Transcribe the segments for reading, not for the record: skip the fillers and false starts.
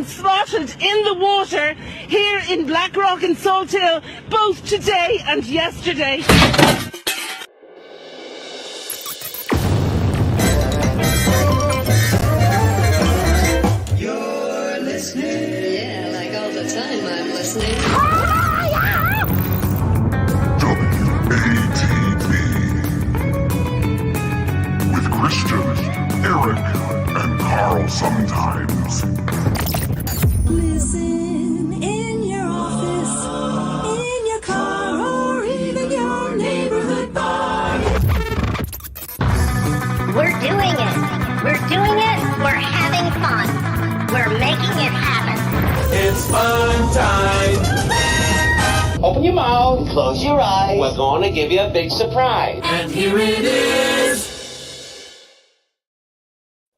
slaughtered in the water here in Blackrock and Salt Hill, both today and yesterday. You're listening. Yeah, like all the time I'm listening. WATB with Christian, Eric, and Carl sometimes. Listen in your office, in your car, or even your neighborhood bar. We're doing it. We're doing it. We're having fun. We're making it happen. It's fun time. Open your mouth, close your eyes. We're going to give you a big surprise. And here it is.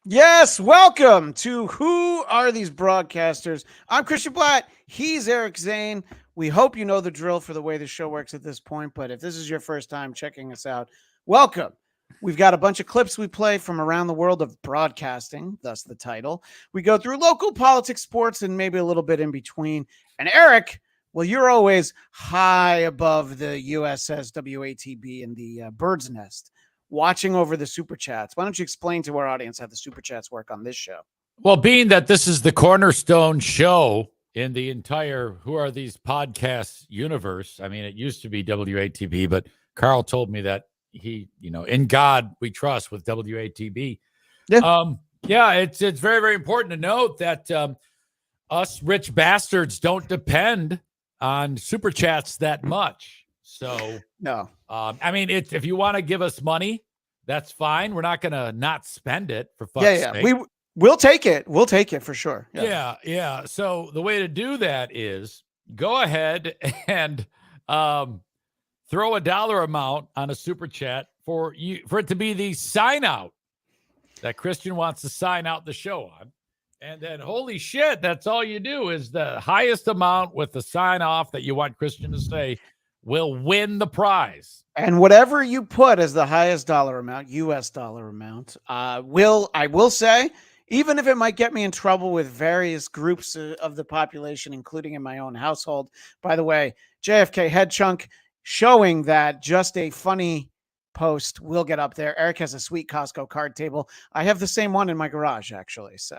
Yes, welcome to Who Are These Broadcasters? I'm Christian Bladt. He's Eric Zane. We hope you know the drill for the way the show works at this point, but if this is your first time checking us out, welcome. We've got a bunch of clips we play from around the world of broadcasting, thus the title. We go through local politics, sports, and maybe a little bit in between. And Eric, well, you're always high above the USS WATB in the bird's nest, watching over the super chats. Why don't you explain to our audience how the super chats work on this show? Well, being that this is the cornerstone show in the entire Who Are These Podcasts universe, I mean, it used to be WATB, but Carl told me that he, in God we trust with WATB. Yeah. It's very, very important to note that us rich bastards don't depend on super chats that much. So No. I mean, if you want to give us money, that's fine. We're not going to not spend it for fuck's sake. We'll take it. We'll take it for sure. Yeah. So the way to do that is go ahead and throw a dollar amount on a super chat for it to be the sign out that Christian wants to sign out the show on. And then, holy shit, that's all you do is the highest amount with the sign off that you want Christian to say will win the prize. And whatever you put as the highest dollar amount, US dollar amount, I will say, even if it might get me in trouble with various groups of the population, including in my own household. By the way, JFK head chunk showing that just a funny post will get up there. Eric has a sweet Costco card table. I have the same one in my garage, actually. So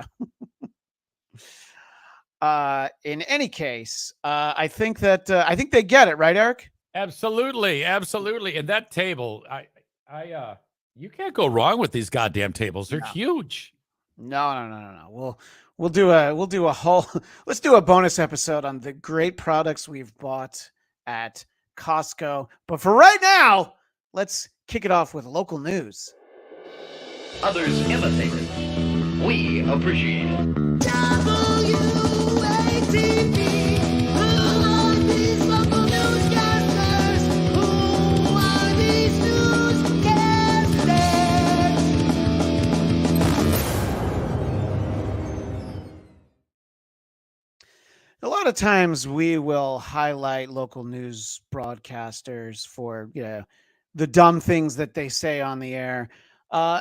in any case, I think they get it, right, Eric? Absolutely. And that table, I you can't go wrong with these goddamn tables. They're huge. No. We'll do a whole let's do a bonus episode on the great products we've bought at Costco. But for right now, let's kick it off with local news. Others imitate it. We appreciate it. A lot of times we will highlight local news broadcasters for, the dumb things that they say on the air.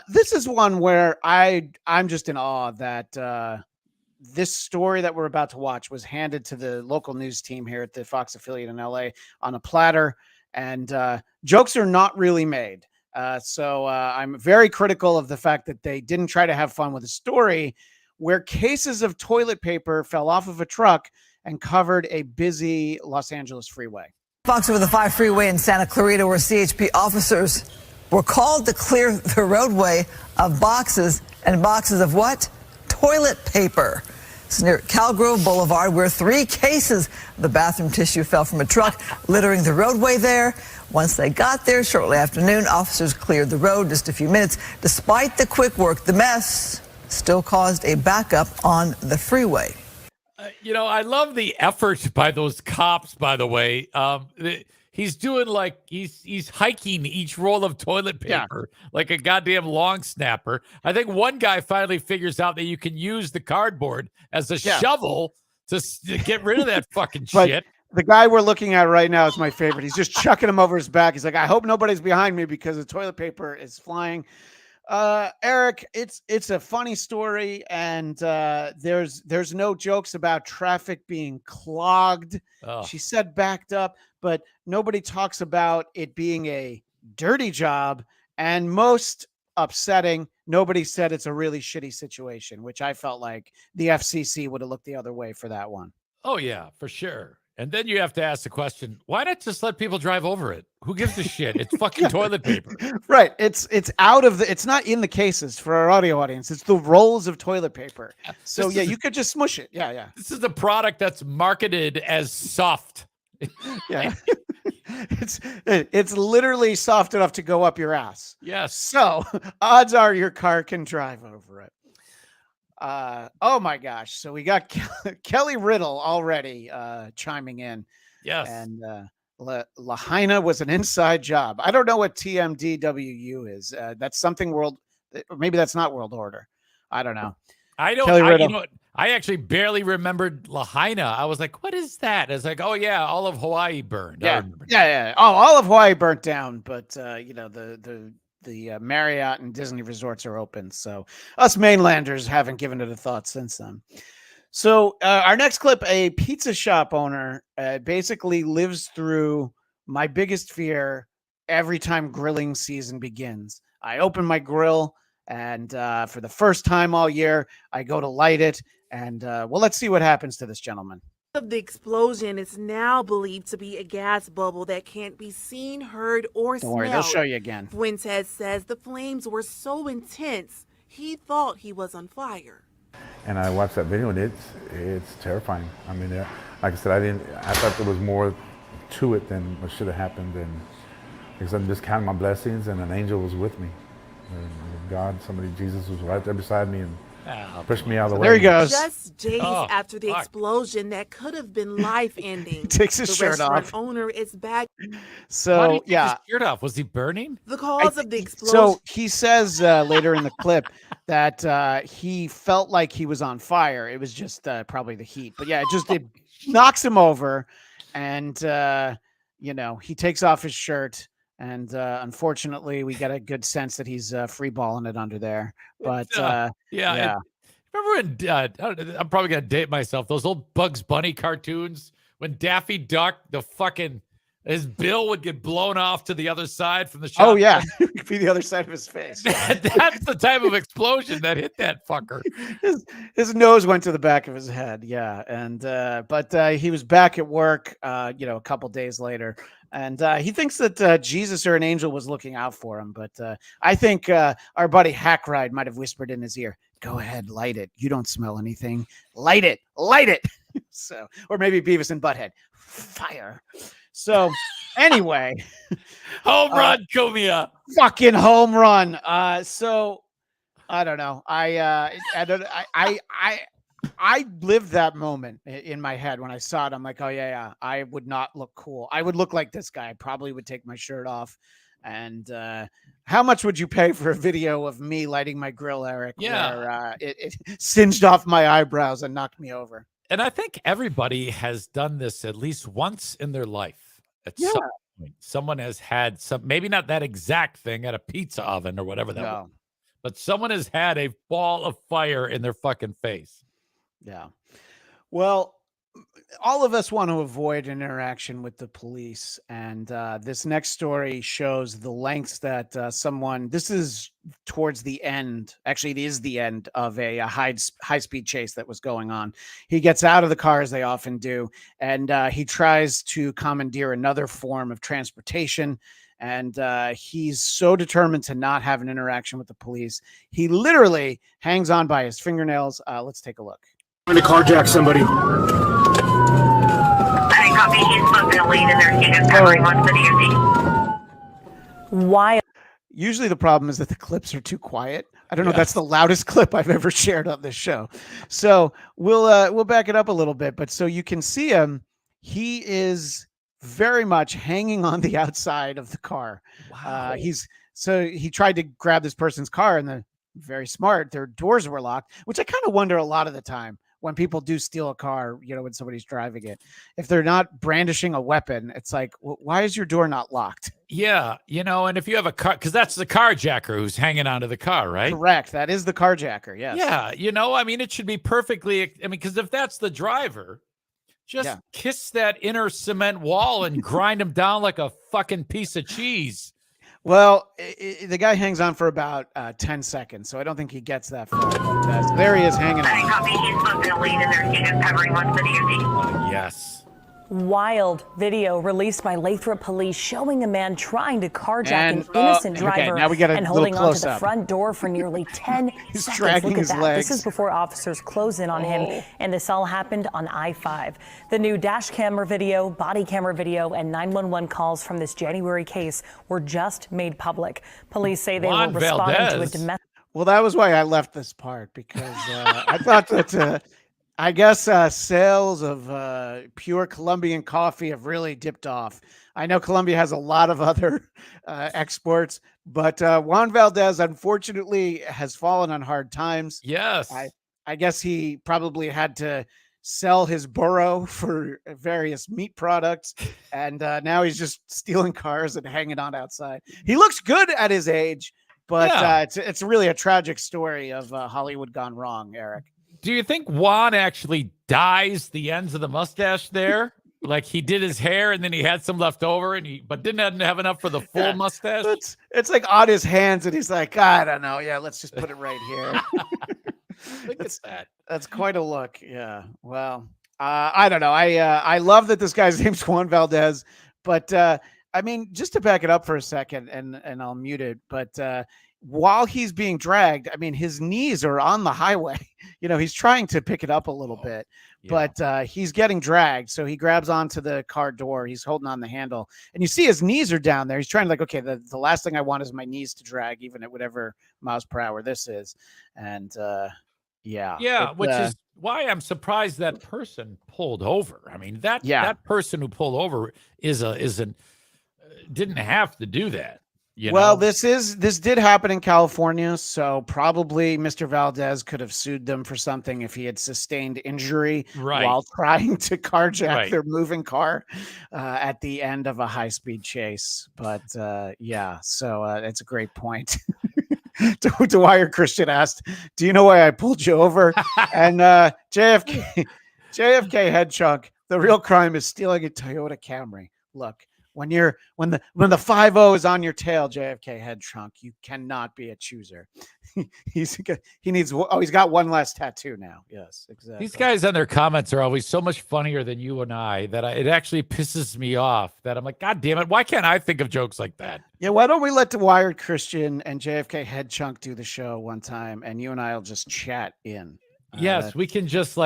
This is one where I'm just in awe that this story that we're about to watch was handed to the local news team here at the Fox affiliate in LA on a platter, and jokes are not really made. So I'm very critical of the fact that they didn't try to have fun with a story where cases of toilet paper fell off of a truck and covered a busy Los Angeles freeway. Fox over the 5 freeway in Santa Clarita, where CHP officers were called to clear the roadway of boxes and boxes of what? Toilet paper. It's near Calgrove Boulevard, where 3 cases of the bathroom tissue fell from a truck, littering the roadway there. Once they got there, shortly after noon, officers cleared the road just a few minutes. Despite the quick work, the mess still caused a backup on the freeway. I love the effort by those cops, by the way. He's doing like he's hiking each roll of toilet paper like a goddamn long snapper. I think one guy finally figures out that you can use the cardboard as a shovel to get rid of that fucking shit. The guy we're looking at right now is my favorite. He's just chucking him over his back. He's like, I hope nobody's behind me because the toilet paper is flying. Eric, it's a funny story, and there's no jokes about traffic being clogged. Oh. She said backed up, but nobody talks about it being a dirty job. And most upsetting, nobody said it's a really shitty situation, which I felt like the FCC would have looked the other way for that one. Oh, yeah, for sure. And then you have to ask the question, why not just let people drive over it? Who gives a shit? It's fucking toilet paper. Right. It's out of it's not in the cases for our audio audience. It's the rolls of toilit paper. So yeah, you could just smush it. Yeah, yeah. This is a product that's marketed as soft. Yeah. It's literally soft enough to go up your ass. Yes. So odds are your car can drive over it. Oh my gosh. So we got Kelly Riddle already chiming in. Yes. And Lahaina was an inside job. I don't know what TMDWU is. That's something maybe that's not world order. I don't know. I don't. You know, I actually barely remembered Lahaina. I was like, "What is that?" It's like, "Oh yeah, all of Hawaii burned." Yeah. Oh, all of Hawaii burnt down, but you know the Marriott and Disney resorts are open. So us mainlanders haven't given it a thought since then. So our next clip, a pizza shop owner basically lives through my biggest fear every time grilling season begins. I open my grill, and for the first time all year, I go to light it. And well, let's see what happens to this gentleman. Of the explosion is now believed to be a gas bubble that can't be seen, heard, or Don't smelled. worry, they'll show you again. Fuentes says the flames were so intense, he thought he was on fire. And I watched that video, and it's terrifying. I mean, like I said, I thought there was more to it than what should have happened. And because I'm just counting my blessings, and an angel was with me. And God, Jesus was right there beside me and pushed me out of the way. There he goes. Just days after the explosion that could have been life-ending, takes his shirt off. The owner is back. So why did he yeah, take his shirt off? Was he burning? The cause of the explosion. So he says later in the clip that he felt like he was on fire. It was just probably the heat, but yeah, it knocks him over, and you know, he takes off his shirt. And unfortunately, we get a good sense that he's free balling it under there. But yeah. Remember when I'm probably gonna date myself? Those old Bugs Bunny cartoons when Daffy Duck, his bill would get blown off to the other side from the shop. Oh yeah, it could be the other side of his face. That's the type of explosion that hit that fucker. His nose went to the back of his head. Yeah, and but he was back at work. You know, a couple days later. And he thinks that Jesus or an angel was looking out for him. But I think our buddy Hackride might have whispered in his ear, "Go ahead, light it. You don't smell anything. Light it. Light it." So, or maybe Beavis and Butthead, fire. So anyway, home run, Comia. Fucking home run. So I don't know. I lived that moment in my head when I saw it. I'm like, oh yeah, I would not look cool. I would look like this guy. I probably would take my shirt off. And how much would you pay for a video of me lighting my grill, Eric? Yeah, where, it singed off my eyebrows and knocked me over. And I think everybody has done this at least once in their life. At some point, someone has had maybe not that exact thing at a pizza oven or whatever that was, but someone has had a ball of fire in their fucking face. Yeah. Well, all of us want to avoid an interaction with the police. And this next story shows the lengths that this is towards the end. Actually, it is the end of a high-speed chase that was going on. He gets out of the car, as they often do, and he tries to commandeer another form of transportation. And he's so determined to not have an interaction with the police. He literally hangs on by his fingernails. Let's take a look. Trying to carjack somebody. I copy. He's supposed to lead in there. He just covering one for the Why? Usually the problem is that the clips are too quiet. I don't know. That's the loudest clip I've ever shared on this show. So we'll back it up a little bit. But so you can see him. He is very much hanging on the outside of the car. Wow. He tried to grab this person's car, and very smart, their doors were locked, which I kind of wonder a lot of the time when people do steal a car, when somebody's driving it, if they're not brandishing a weapon, it's like, why is your door not locked? Yeah, and if you have a car, because that's the carjacker who's hanging onto the car, right? Correct. That is the carjacker. Yes. Yeah, it should be perfectly. Because if that's the driver, just kiss that inner cement wall and grind him down like a fucking piece of cheese. Well, the guy hangs on for about 10 seconds, so I don't think he gets that far. But, there he is hanging on. Yes. Wild video released by Lathrop police showing a man trying to carjack an innocent driver and holding onto the front door for nearly 10 seconds. Look at that. This is before officers close in on him, and this all happened on I-5. The new dash camera video, body camera video, and 911 calls from this January case were just made public. Police say they were responding to a domestic. Well, that was why I left this part, because I thought that I guess sales of pure Colombian coffee have really dipped off. I know Colombia has a lot of other exports, but Juan Valdez, unfortunately, has fallen on hard times. Yes. I guess he probably had to sell his burro for various meat products, and now he's just stealing cars and hanging on outside. He looks good at his age, but it's really a tragic story of Hollywood gone wrong, Eric. Do you think Juan actually dyes the ends of the mustache there? Like he did his hair and then he had some left over but didn't have enough for the full mustache? It's like on his hands and he's like, I don't know. Yeah, let's just put it right here. Look at that. That's quite a look. Yeah. Well, I don't know. I love that this guy's name's Juan Valdez, but I mean, just to back it up for a second and I'll mute it, but while he's being dragged, I mean, his knees are on the highway. He's trying to pick it up a little bit, but he's getting dragged. So he grabs onto the car door. He's holding on the handle, and you see his knees are down there. He's trying to okay, the last thing I want is my knees to drag, even at whatever miles per hour this is. And which is why I'm surprised that person pulled over. I mean, that person who pulled over didn't have to do that. Well, this did happen in California, so probably Mr. Valdez could have sued them for something if he had sustained injury while trying to carjack their moving car at the end of a high-speed chase. But so it's a great point. Dwyer Christian asked, "Do you know why I pulled you over?" And JFK head chunk. The real crime is stealing a Toyota Camry. Look. When the 5-0 is on your tail, JFK head trunk, you cannot be a chooser. He's got one less tattoo now. Yes, exactly. These guys on their comments are always so much funnier than you and I that it actually pisses me off. That I'm like, God damn it! Why can't I think of jokes like that? Yeah, why don't we let Dwyer Christian and JFK head chunk do the show one time, and you and I'll just chat in. Yes, we can just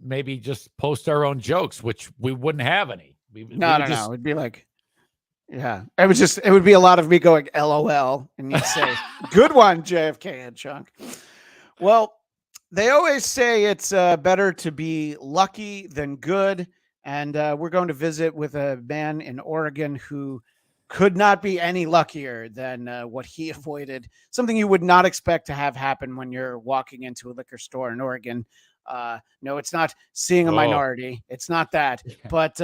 maybe just post our own jokes, which we wouldn't have any. No. It'd be like, it would be a lot of me going LOL, and you'd say, "Good one, JFK and Chunk." Well, they always say it's better to be lucky than good, and we're going to visit with a man in Oregon who could not be any luckier than what he avoided. Something you would not expect to have happen when you're walking into a liquor store in Oregon. No, it's not seeing a minority. It's not that. But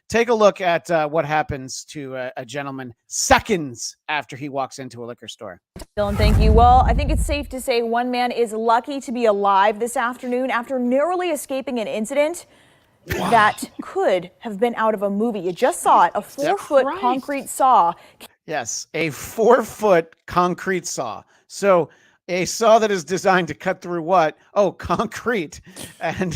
take a look at what happens to a gentleman seconds after he walks into a liquor store. Dylan, thank you. Well, I think it's safe to say one man is lucky to be alive this afternoon after narrowly escaping an incident that could have been out of a movie. You just saw it, a 4-foot concrete saw. Yes, a 4-foot concrete saw. So a saw that is designed to cut through what? Oh, concrete. And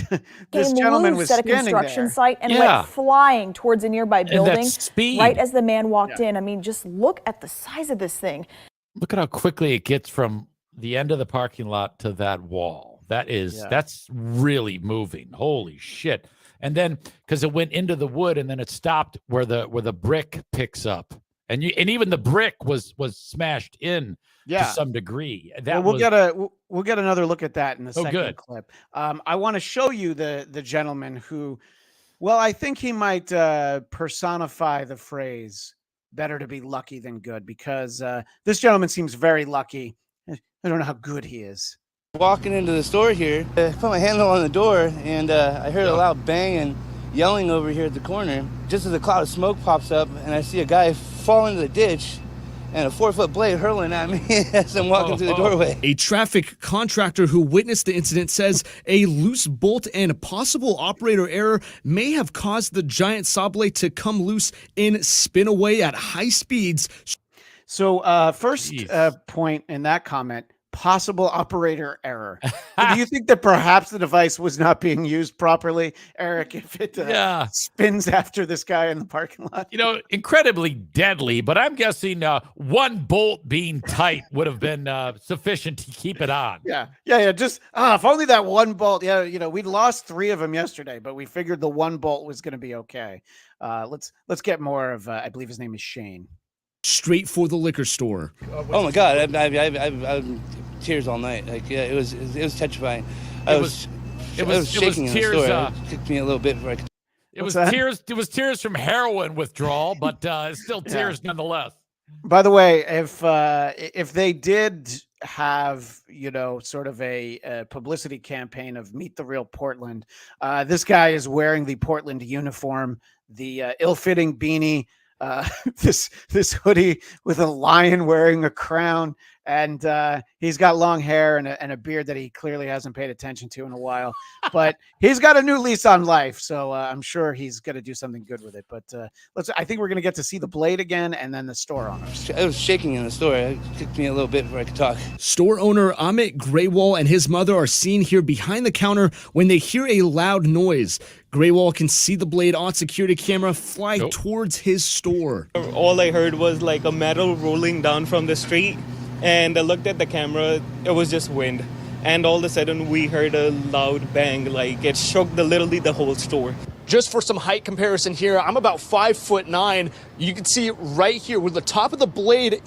this gentleman was at a construction site and went flying towards a nearby building right as the man walked in. I mean, just look at the size of this thing. Look at how quickly it gets from the end of the parking lot to that wall. That's really moving. Holy shit. And then because it went into the wood and then it stopped where the brick picks up. And even the brick was smashed in to some degree. We'll get another look at that in the second clip. I want to show you the gentleman who, well, I think he might personify the phrase "better to be lucky than good," because this gentleman seems very lucky. I don't know how good he is. Walking into the store here, I put my handle on the door, and I heard a loud bang and yelling over here at the corner. Just as a cloud of smoke pops up, and I see a guy fall into the ditch, and a 4-foot blade hurling at me as I'm walking through the doorway. A traffic contractor who witnessed the incident says a loose bolt and possible operator error may have caused the giant saw blade to come loose and spin away at high speeds. So first point in that comment, possible operator error. Do you think that perhaps the device was not being used properly, Eric, if it spins after this guy in the parking lot? You know, incredibly deadly, but I'm guessing one bolt being tight would have been sufficient to keep it on. Yeah. Just if only that one bolt. Yeah, you know, we lost 3 of them yesterday, but we figured the one bolt was going to be okay. Let's get more of, I believe his name is Shane. Straight for the liquor store. Oh my God, I'm tears all night. Like, yeah, it was terrifying. I was shaking in the store. It kicked me a little bit before I could. It was tears from heroin withdrawal, but it's still tears nonetheless. By the way, if they did have, you know, sort of a publicity campaign of Meet the Real Portland, this guy is wearing the Portland uniform, the ill-fitting beanie, this hoodie with a lion wearing a crown, and he's got long hair and a beard that he clearly hasn't paid attention to in a while, but he's got a new lease on life, so I'm sure he's going to do something good with it. But I think we're going to get to see the blade again, and then the store owner. I was shaking in the store. It kicked me a little bit before I could talk. Store owner Amit Graywall and his mother are seen here behind the counter when they hear a loud noise. Graywall can see the blade on security camera fly towards his store. All I heard was like a metal rolling down from the street, and I looked at the camera. It was just wind, and all of a sudden we heard a loud bang, like it shook literally the whole store. Just for some height comparison here, I'm about 5'9". You can see right here where the top of the blade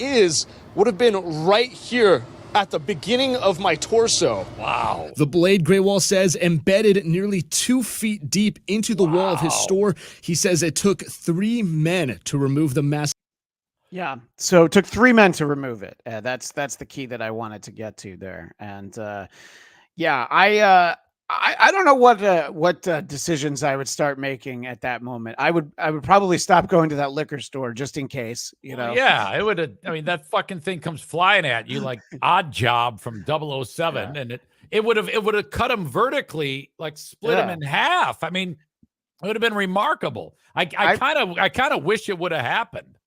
would have been right here at the beginning of my torso. Wow. The blade, Graywall says, embedded nearly 2 feet deep into the wall of his store. He says it took 3 men to remove the mass. Yeah. So it took 3 men to remove it. That's the key that I wanted to get to there. And I don't know what decisions I would start making at that moment. I would probably stop going to that liquor store just in case, you know. Yeah, it would have. I mean, that fucking thing comes flying at you like Odd Job from 007, and it would have cut him vertically, like split him in half. I mean, it would have been remarkable. I kind of wish it would have happened.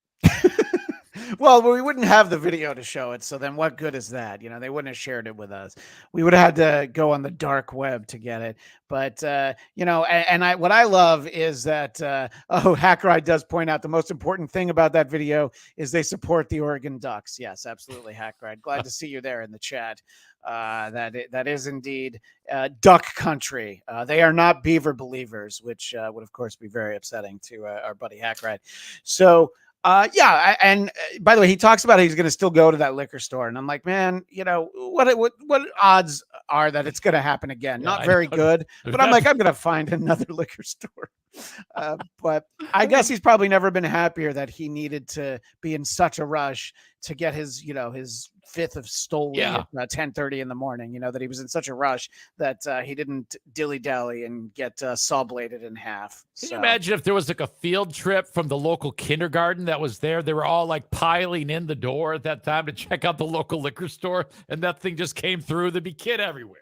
Well, we wouldn't have the video to show it, so then what good is that? You know, they wouldn't have shared it with us. We would have had to go on the dark web to get it. But you know, what I love is that Hackride does point out the most important thing about that video is they support the Oregon Ducks. Yes, absolutely, Hackride. Glad to see you there in the chat. That is indeed duck country. They are not beaver believers, which would of course be very upsetting to our buddy Hackride. So. And by the way, he talks about he's going to still go to that liquor store, and I'm like, man, you know, what odds are that it's going to happen again? Yeah, Not very good, but I'm like, I'm going to find another liquor store. But I guess he's probably never been happier that he needed to be in such a rush to get his fifth of stolen at 10:30 in the morning. You know, that he was in such a rush that he didn't dilly-dally and get saw bladed in half. Can you imagine if there was like a field trip from the local kindergarten that was there? They were all like piling in the door at that time to check out the local liquor store, and that thing just came through. There'd be kid everywhere.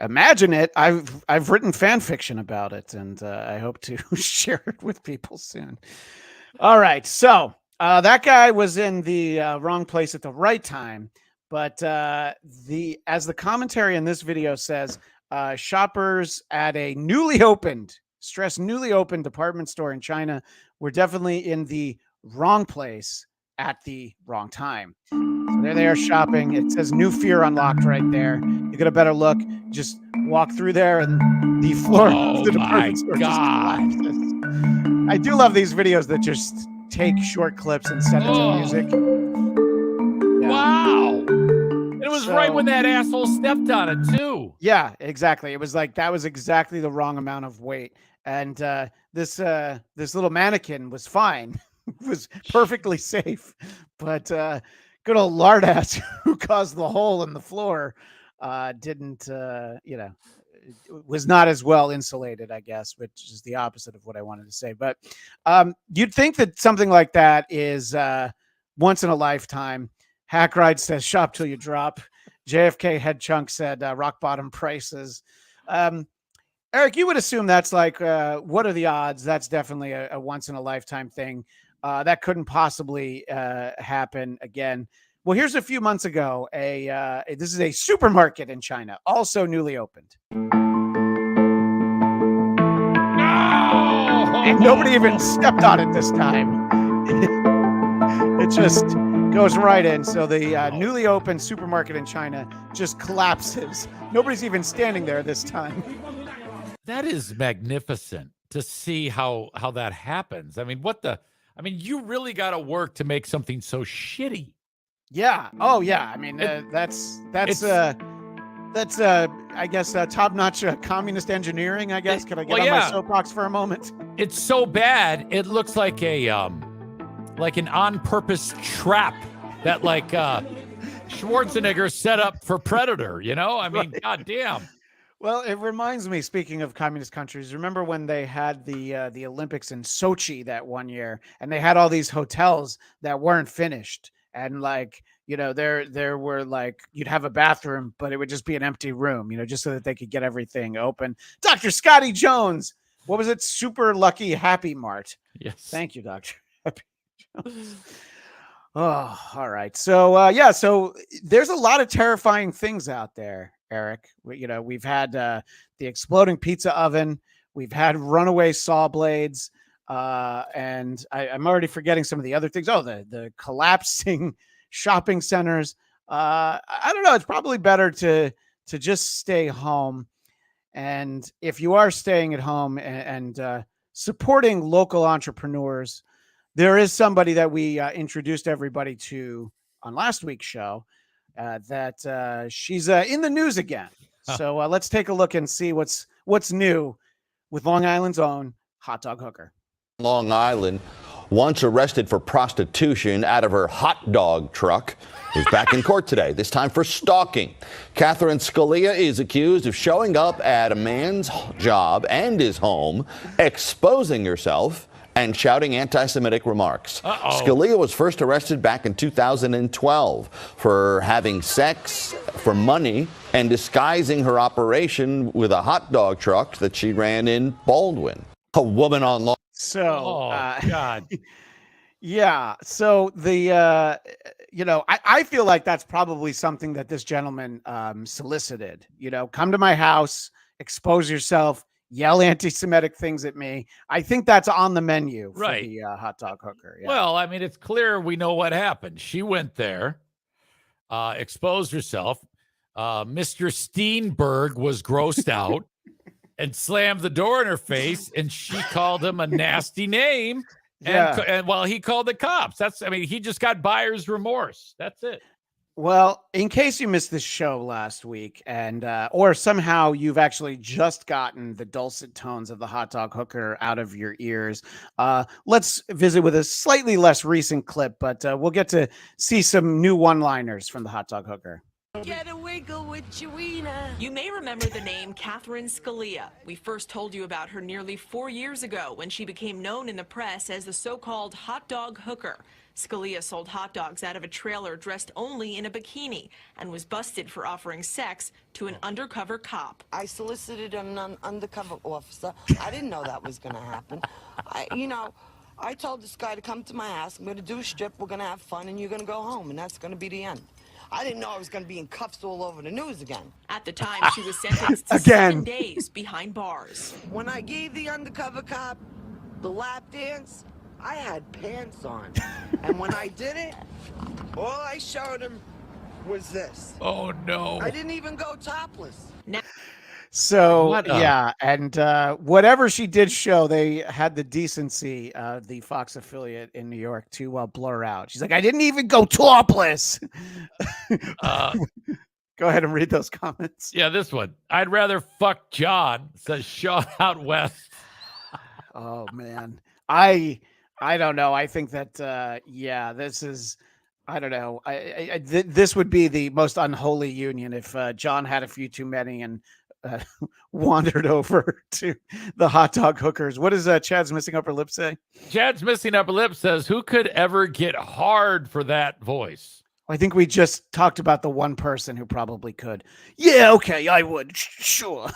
Imagine it. I've written fan fiction about it, and I hope to share it with people soon. All right, so that guy was in the wrong place at the right time, but as the commentary in this video says, shoppers at a newly opened department store in China were definitely in the wrong place at the wrong time. So there they are shopping. It says new fear unlocked right there. You get a better look. Just walk through there and the floor of the department store just collapses. I do love these videos that just take short clips and send it to music. Yeah. Wow. It was right when that asshole stepped on it too. Yeah, exactly. It was like, that was exactly the wrong amount of weight. And this little mannequin was fine. Was perfectly safe, but good old lard ass who caused the hole in the floor didn't, was not as well insulated, I guess, which is the opposite of what I wanted to say. But you'd think that something like that is once in a lifetime. Hackride says, shop till you drop. JFK Head Chunk said, rock bottom prices. Eric, you would assume that's like, what are the odds? That's definitely a once in a lifetime thing. That couldn't possibly happen again. Well, here's a few months ago. This is a supermarket in China, also newly opened. And nobody even stepped on it this time. It just goes right in. So the newly opened supermarket in China just collapses. Nobody's even standing there this time. That is magnificent to see how that happens. I mean, you really got to work to make something so shitty. Yeah. Oh, yeah. I mean, that's I guess top-notch communist engineering. I guess. Can I get on my soapbox for a moment? It's so bad. It looks like an on-purpose trap that Schwarzenegger set up for Predator. I mean, right. Goddamn. Well, it reminds me, speaking of communist countries, remember when they had the Olympics in Sochi that one year, and they had all these hotels that weren't finished, and there were you'd have a bathroom, but it would just be an empty room, just so that they could get everything open. Dr. Scotty Jones, what was it? Super Lucky Happy Mart. Yes. Thank you, Dr. Happy Jones. Oh, all right. So so there's a lot of terrifying things out there, Eric. We've had the exploding pizza oven, we've had runaway saw blades, and I'm already forgetting some of the other things. Oh, the collapsing shopping centers. I don't know. It's probably better to just stay home. And if you are staying at home and supporting local entrepreneurs, there is somebody that we introduced everybody to on last week's show that she's in the news again. So let's take a look and see what's new with Long Island's own hot dog hooker. Long Island, once arrested for prostitution out of her hot dog truck, is back in court today, this time for stalking. Catherine Scalia is accused of showing up at a man's job and his home, exposing herself, and shouting anti-Semitic remarks. Scalia was first arrested back in 2012 for having sex for money and disguising her operation with a hot dog truck that she ran in Baldwin. A woman on law. So, God. Yeah. So I feel like that's probably something that this gentleman solicited. Come to my house, expose yourself, yell anti-Semitic things at me. I think that's on the menu for the hot dog hooker. Yeah. Well, I mean, it's clear we know what happened. She went there, exposed herself. Mr. Steenberg was grossed out and slammed the door in her face, and she called him a nasty name. And while he called the cops, he just got buyer's remorse. That's it. Well, in case you missed this show last week and or somehow you've actually just gotten the dulcet tones of the hot dog hooker out of your ears, let's visit with a slightly less recent clip, but we'll get to see some new one-liners from the hot dog hooker. Get a wiggle with your wiener. You may remember the name Catherine Scalia. We first told you about her nearly 4 years ago when she became known in the press as the so-called hot dog hooker. Scalia sold hot dogs out of a trailer dressed only in a bikini and was busted for offering sex to an undercover cop. I solicited an undercover officer. I didn't know that was going to happen. I told this guy to come to my house. I'm going to do a strip. We're going to have fun, and you're going to go home, and that's going to be the end. I didn't know I was going to be in cuffs all over the news again. At the time, she was sentenced to 7 days behind bars. When I gave the undercover cop the lap dance, I had pants on. And when I did it, all I showed him was this. Oh, no. I didn't even go topless. So, and whatever she did show, they had the decency, the Fox affiliate in New York, to blur out. She's like, I didn't even go topless. Go ahead and read those comments. Yeah, this one. I'd rather fuck John, says Sean out west. Oh, man. I don't know. I think that, this is... I don't know. This would be the most unholy union if John had a few too many and wandered over to the hot dog hookers. What does Chad's missing upper lip say? Chad's missing upper lip says, who could ever get hard for that voice? I think we just talked about the one person who probably could. Yeah, okay, I would. Sure.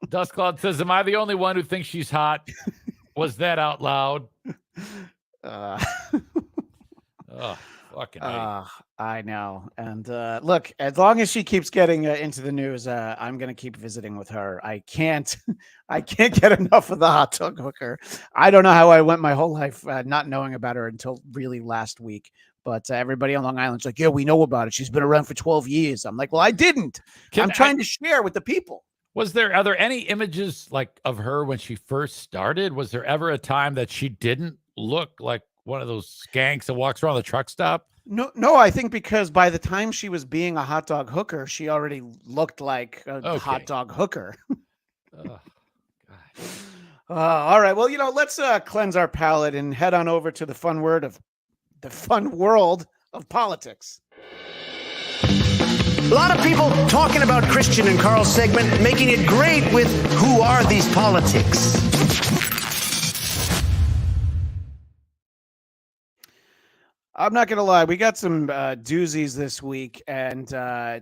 Dust Cloud says, am I the only one who thinks she's hot? Was that out loud? Oh, fucking I know. And look, as long as she keeps getting into the news, I'm going to keep visiting with her. I can't get enough of the hot dog hooker. I don't know how I went my whole life not knowing about her until really last week. But everybody on Long Island's like, yeah, we know about it. She's been around for 12 years. I'm like, well, I didn't. I'm trying to share with the people. Are there any images like of her when she first started? Was there ever a time that she didn't look like one of those skanks that walks around the truck stop? No, I think because by the time she was being a hot dog hooker, she already looked like a hot dog hooker. Oh, God. All right. Well, let's cleanse our palate and head on over to the fun world of politics. A lot of people talking about Christian and Carl's segment, making it great with Who Are These Politics? I'm not going to lie. We got some doozies this week, and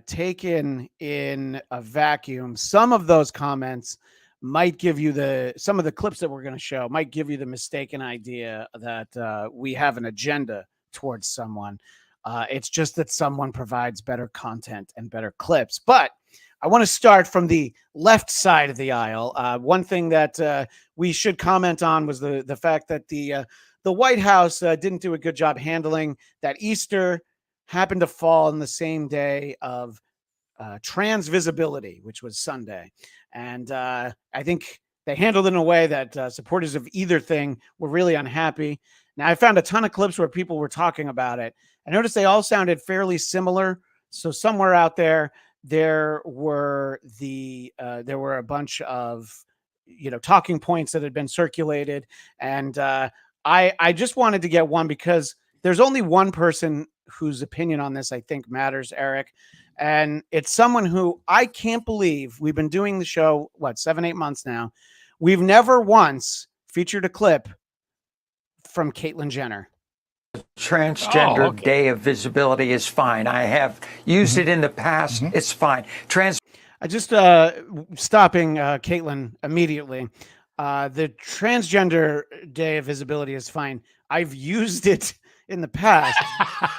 taken in a vacuum, some of those comments might give you some of the clips that we're going to show might give you the mistaken idea that we have an agenda towards someone. It's just that someone provides better content and better clips. But I want to start from the left side of the aisle. One thing that we should comment on was the fact that the White House didn't do a good job handling that Easter happened to fall on the same day of trans visibility, which was Sunday. And I think they handled it in a way that supporters of either thing were really unhappy. Now, I found a ton of clips where people were talking about it. I noticed they all sounded fairly similar. So somewhere out there were a bunch of talking points that had been circulated, and I just wanted to get one because there's only one person whose opinion on this I think matters, Eric, and it's someone who I can't believe we've been doing the show 7-8 months now. We've never once featured a clip from Caitlyn Jenner. Transgender day of visibility is fine. I have used it in the past. It's fine. I just stopping Caitlyn immediately. The transgender day of visibility is fine. I've used it in the past.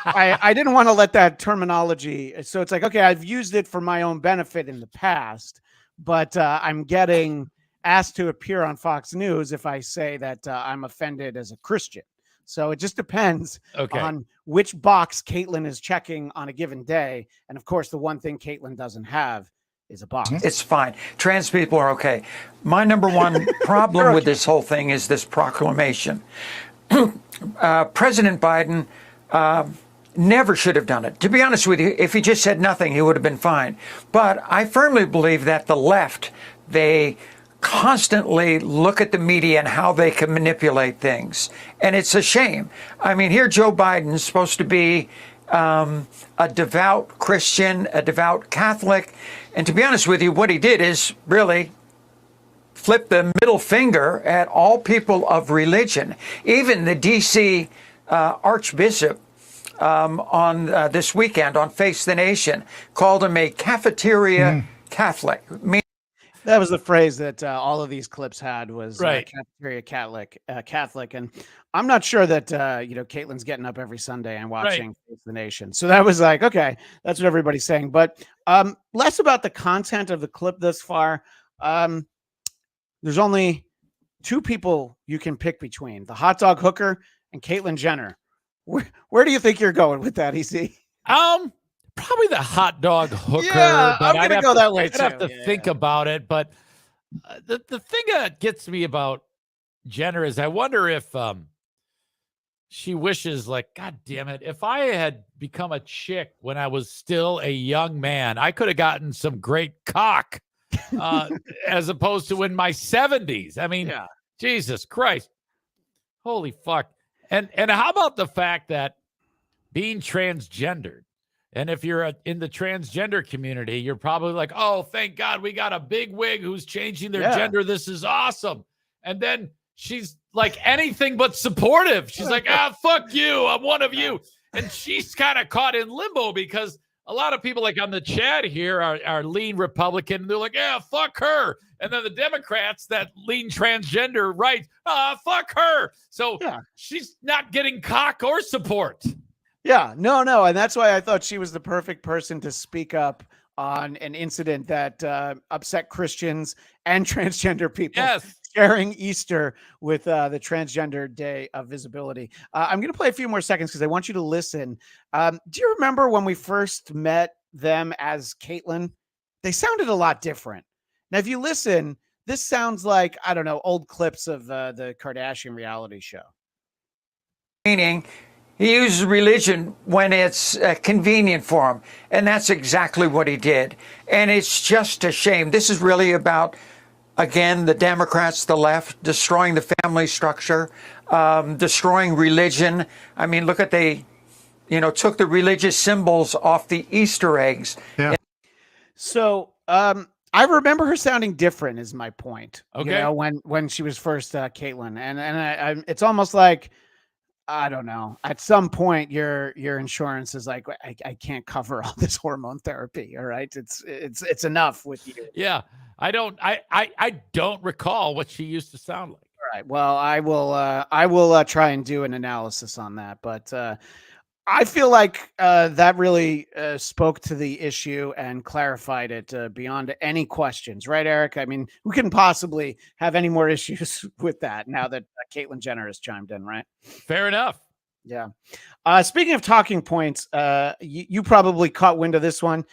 I didn't want to let that terminology. So it's like, okay, I've used it for my own benefit in the past, but I'm getting asked to appear on Fox News if I say that I'm offended as a Christian. So it just depends on which box Caitlyn is checking on a given day. And of course, the one thing Caitlyn doesn't have is a box. It's fine. Trans people are okay. My number one problem with this whole thing is this proclamation. President Biden never should have done it. To be honest with you, if he just said nothing, he would have been fine. But I firmly believe that the left, they constantly look at the media and how they can manipulate things. And it's a shame. I mean, here Joe Biden's supposed to be a devout Christian, a devout Catholic. And to be honest with you, what he did is really flip the middle finger at all people of religion. Even the D.C. Archbishop on this weekend on Face the Nation called him a cafeteria Catholic. That was the phrase that all of these clips had was right. Cafeteria Catholic. And I'm not sure that, Caitlyn's getting up every Sunday and watching Face the Nation. So that was like, okay, that's what everybody's saying. But less about the content of the clip thus far. There's only two people you can pick between, the hot dog hooker and Caitlyn Jenner. Where do you think you're going with that, EC? Probably the hot dog hooker. Yeah, but I'm going to go that way too. I'd have to think about it. But the thing that gets me about Jenner is I wonder if she wishes, like, God damn it, if I had become a chick when I was still a young man, I could have gotten some great cock as opposed to in my 70s. I mean, Jesus Christ. Holy fuck. And how about the fact that being transgendered. And if you're in the transgender community, you're probably like, oh, thank God we got a big wig who's changing their gender. This is awesome. And then she's like anything but supportive. She's like, fuck you. I'm one of you. And she's kind of caught in limbo because a lot of people like on the chat here are lean Republican. And they're like, yeah, fuck her. And then the Democrats that lean transgender right, fuck her. So she's not getting cock or support. Yeah, no. And that's why I thought she was the perfect person to speak up on an incident that upset Christians and transgender people sharing Easter with the Transgender Day of Visibility. I'm going to play a few more seconds because I want you to listen. Do you remember when we first met them as Caitlyn? They sounded a lot different. Now, if you listen, this sounds like, I don't know, old clips of the Kardashian reality show. Meaning, he uses religion when it's convenient for him. And that's exactly what he did. And it's just a shame. This is really about, again, the Democrats, the left, destroying the family structure, destroying religion. I mean, look at took the religious symbols off the Easter eggs. Yeah. So I remember her sounding different is my point. Okay. When she was first Caitlyn. And I it's almost like, I don't know. At some point, your insurance is like, I can't cover all this hormone therapy. All right, it's enough with you. Yeah, I don't recall what she used to sound like. All right. Well, I will try and do an analysis on that, but I feel like that really spoke to the issue and clarified it beyond any questions, right, Eric? I mean, we couldn't possibly have any more issues with that now that Caitlyn Jenner has chimed in, right? Fair enough. Yeah. Speaking of talking points, you probably caught wind of this one.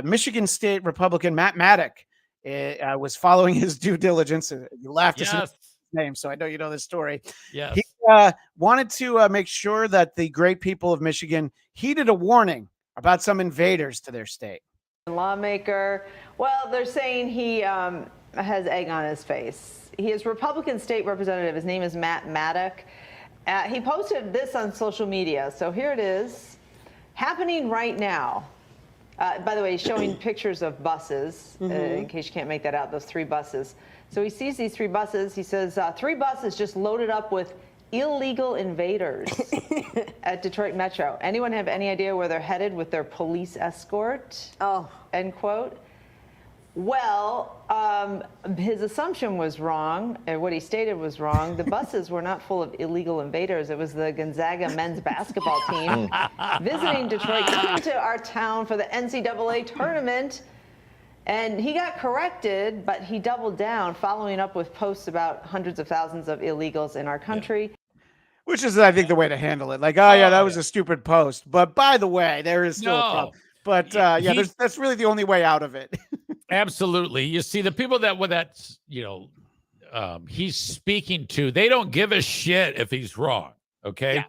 Michigan State Republican Matt Maddock was following his due diligence. You laughed to see his name, so I know you know this story. Yes. He wanted to make sure that the great people of Michigan heeded a warning about some invaders to their state. Lawmaker, well, they're saying he has egg on his face. He is Republican state representative. His name is Matt Maddock. He posted this on social media. So here it is, happening right now. By the way, he's showing pictures of buses, in case you can't make that out, those 3 buses. So he sees these 3 buses. He says, 3 buses just loaded up with illegal invaders at Detroit Metro. Anyone have any idea where they're headed with their police escort? Oh. End quote. Well, his assumption was wrong, and what he stated was wrong. The buses were not full of illegal invaders. It was the Gonzaga men's basketball team visiting Detroit, coming to our town for the NCAA tournament. And he got corrected, but he doubled down, following up with posts about hundreds of thousands of illegals in our country. Which is, I think, the way to handle it. Like, oh, yeah, that was a stupid post. But by the way, there is still a problem. But that's really the only way out of it. Absolutely. You see, the people he's speaking to, they don't give a shit if he's wrong. Okay. Yeah.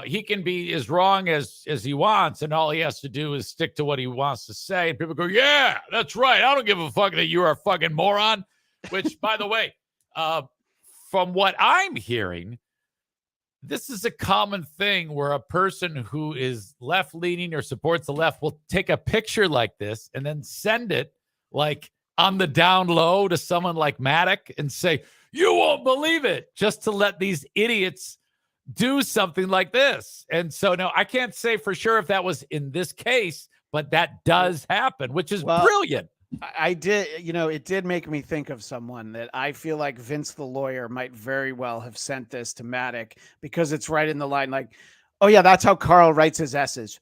He can be as wrong as he wants, and all he has to do is stick to what he wants to say. And people go, yeah, that's right. I don't give a fuck that you are a fucking moron. Which, by the way, from what I'm hearing, this is a common thing where a person who is left-leaning or supports the left will take a picture like this and then send it like on the down low to someone like Maddock and say, you won't believe it, just to let these idiots do something like this. And so, no, I can't say for sure if that was in this case, but that does happen, which is brilliant. I did, it did make me think of someone that I feel like Vince the lawyer might very well have sent this to Maddock, because it's right in the line, like, oh yeah, that's how Carl writes his S's.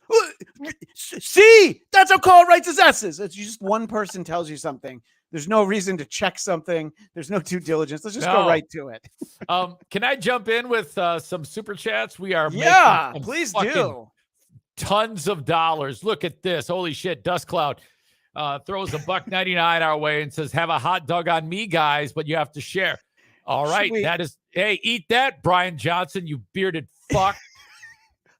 See, that's how Carl writes his S's. It's just one person tells you something. There's no reason to check something. There's no due diligence. Let's just go right to it. Can I jump in with some super chats? We are please do. Tons of dollars. Look at this. Holy shit. Dust Cloud throws $1.99 our way and says, have a hot dog on me, guys, but you have to share. All right. That is, hey, eat that, Brian Johnson, you bearded fuck.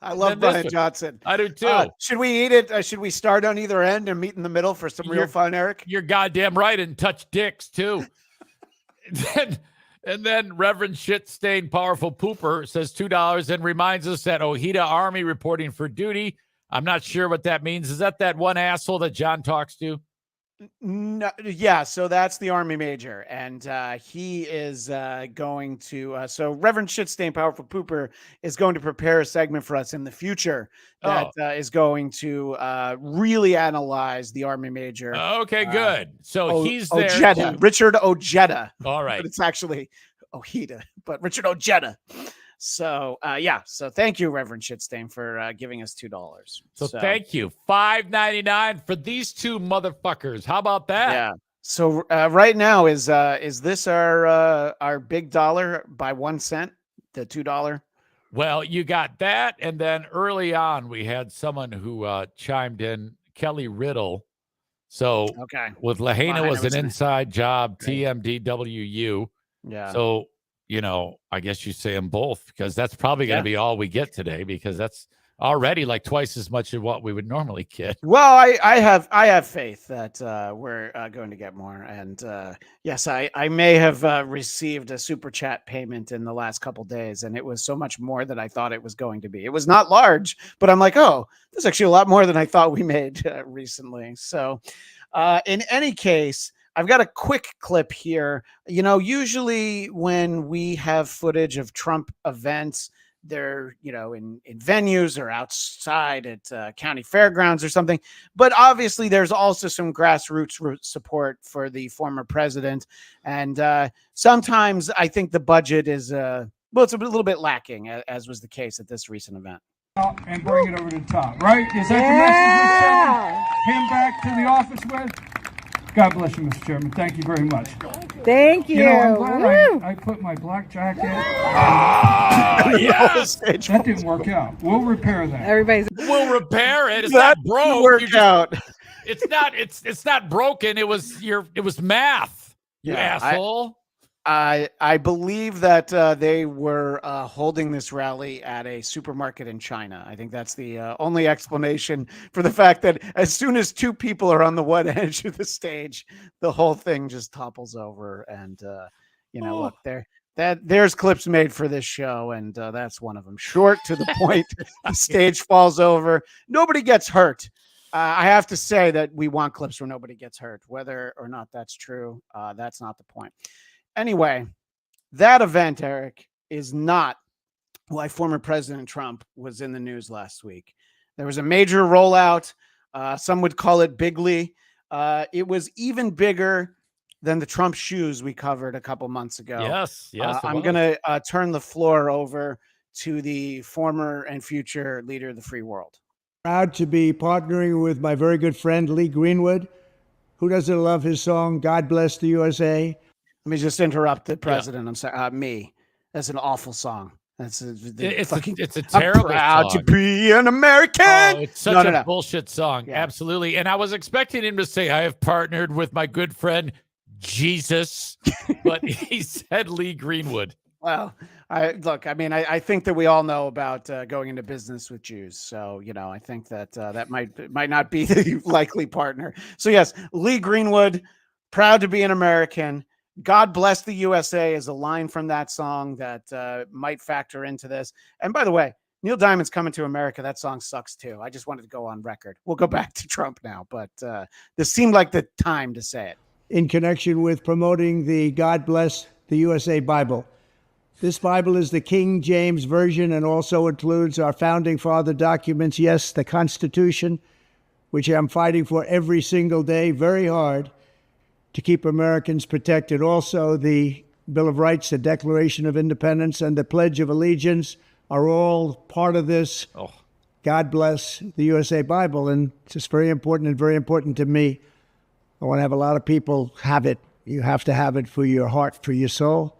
I love Brian Johnson. I do too. Should we eat it? Should we start on either end and meet in the middle for some real fun, Eric? You're goddamn right, and touch dicks too. And then Reverend Sheetstain, Powerful Pooper, says $2 and reminds us that Ojeda Army reporting for duty. I'm not sure what that means. Is that one asshole that John talks to? No, yeah, so that's the Army major, and he is going to. So Reverend Sheetstain, Powerful Pooper, is going to prepare a segment for us in the future that is going to really analyze the Army major. Okay, good. So he's there. Ojeda, Richard Ojeda. All right, but it's actually Ojeda, but Richard Ojeda. So so thank you, Reverend Sheetstain, for giving us $2. So thank you. $5.99 for these two motherfuckers. How about that? Yeah. So right now is this our big dollar by 1 cent, the $2? Well, you got that, and then early on we had someone who chimed in, Kelly Riddle. So with Lahaina was an inside job, TMDWU. Yeah. So I guess you say them both, because that's probably going to be all we get today, because that's already like twice as much of what we would normally get. Well, I have faith that we're going to get more. And yes, I may have received a super chat payment in the last couple days, and it was so much more than I thought it was going to be. It was not large, but I'm like, oh, there's actually a lot more than I thought we made recently. So in any case, I've got a quick clip here. Usually when we have footage of Trump events, they're, in venues or outside at county fairgrounds or something. But obviously there's also some grassroots support for the former president. And sometimes I think the budget is, it's a little bit lacking, as was the case at this recent event. And bring it over to the top, right? Is that the message we're sending him back to the office with? God bless you, Mr. Chairman. Thank you very much. Thank you. I'm glad I put my black jacket. Yes. That didn't work out. We'll repair that. We'll repair it. It's not broke. Work out. It's not broken. It was math. You asshole. I believe that they were holding this rally at a supermarket in China. I think that's the only explanation for the fact that as soon as two people are on the one edge of the stage, the whole thing just topples over. And look, there's clips made for this show, and that's one of them. Short, to the point. The stage falls over. Nobody gets hurt. I have to say that we want clips where nobody gets hurt. Whether or not that's true, that's not the point. Anyway, that event, Eric, is not why former President Trump was in the news last week. There was a major rollout. Some would call it bigly. It was even bigger than the Trump shoes we covered a couple months ago. Yes. I'm going to turn the floor over to the former and future leader of the free world. Proud to be partnering with my very good friend, Lee Greenwood. Who doesn't love his song, God Bless the USA? Let me just interrupt the president. I'm sorry. Me. That's an awful song. It's a terrible I'm proud song. to be an American. Oh, it's such a No. bullshit song. Yeah. Absolutely. And I was expecting him to say, I have partnered with my good friend Jesus, but he said Lee Greenwood. Well, I think that we all know about going into business with Jews. So, I think that that might not be the likely partner. So yes, Lee Greenwood, proud to be an American. God Bless the USA is a line from that song that might factor into this. And by the way, Neil Diamond's Coming to America. That song sucks too. I just wanted to go on record. We'll go back to Trump now, but this seemed like the time to say it. In connection with promoting the God Bless the USA Bible. This Bible is the King James Version and also includes our founding father documents. Yes, the Constitution, which I'm fighting for every single day, very hard, to keep Americans protected. Also, the Bill of Rights, the Declaration of Independence, and the Pledge of Allegiance are all part of this God Bless the USA Bible. And it's just very important and very important to me. I want to have a lot of people have it. You have to have it for your heart, for your soul.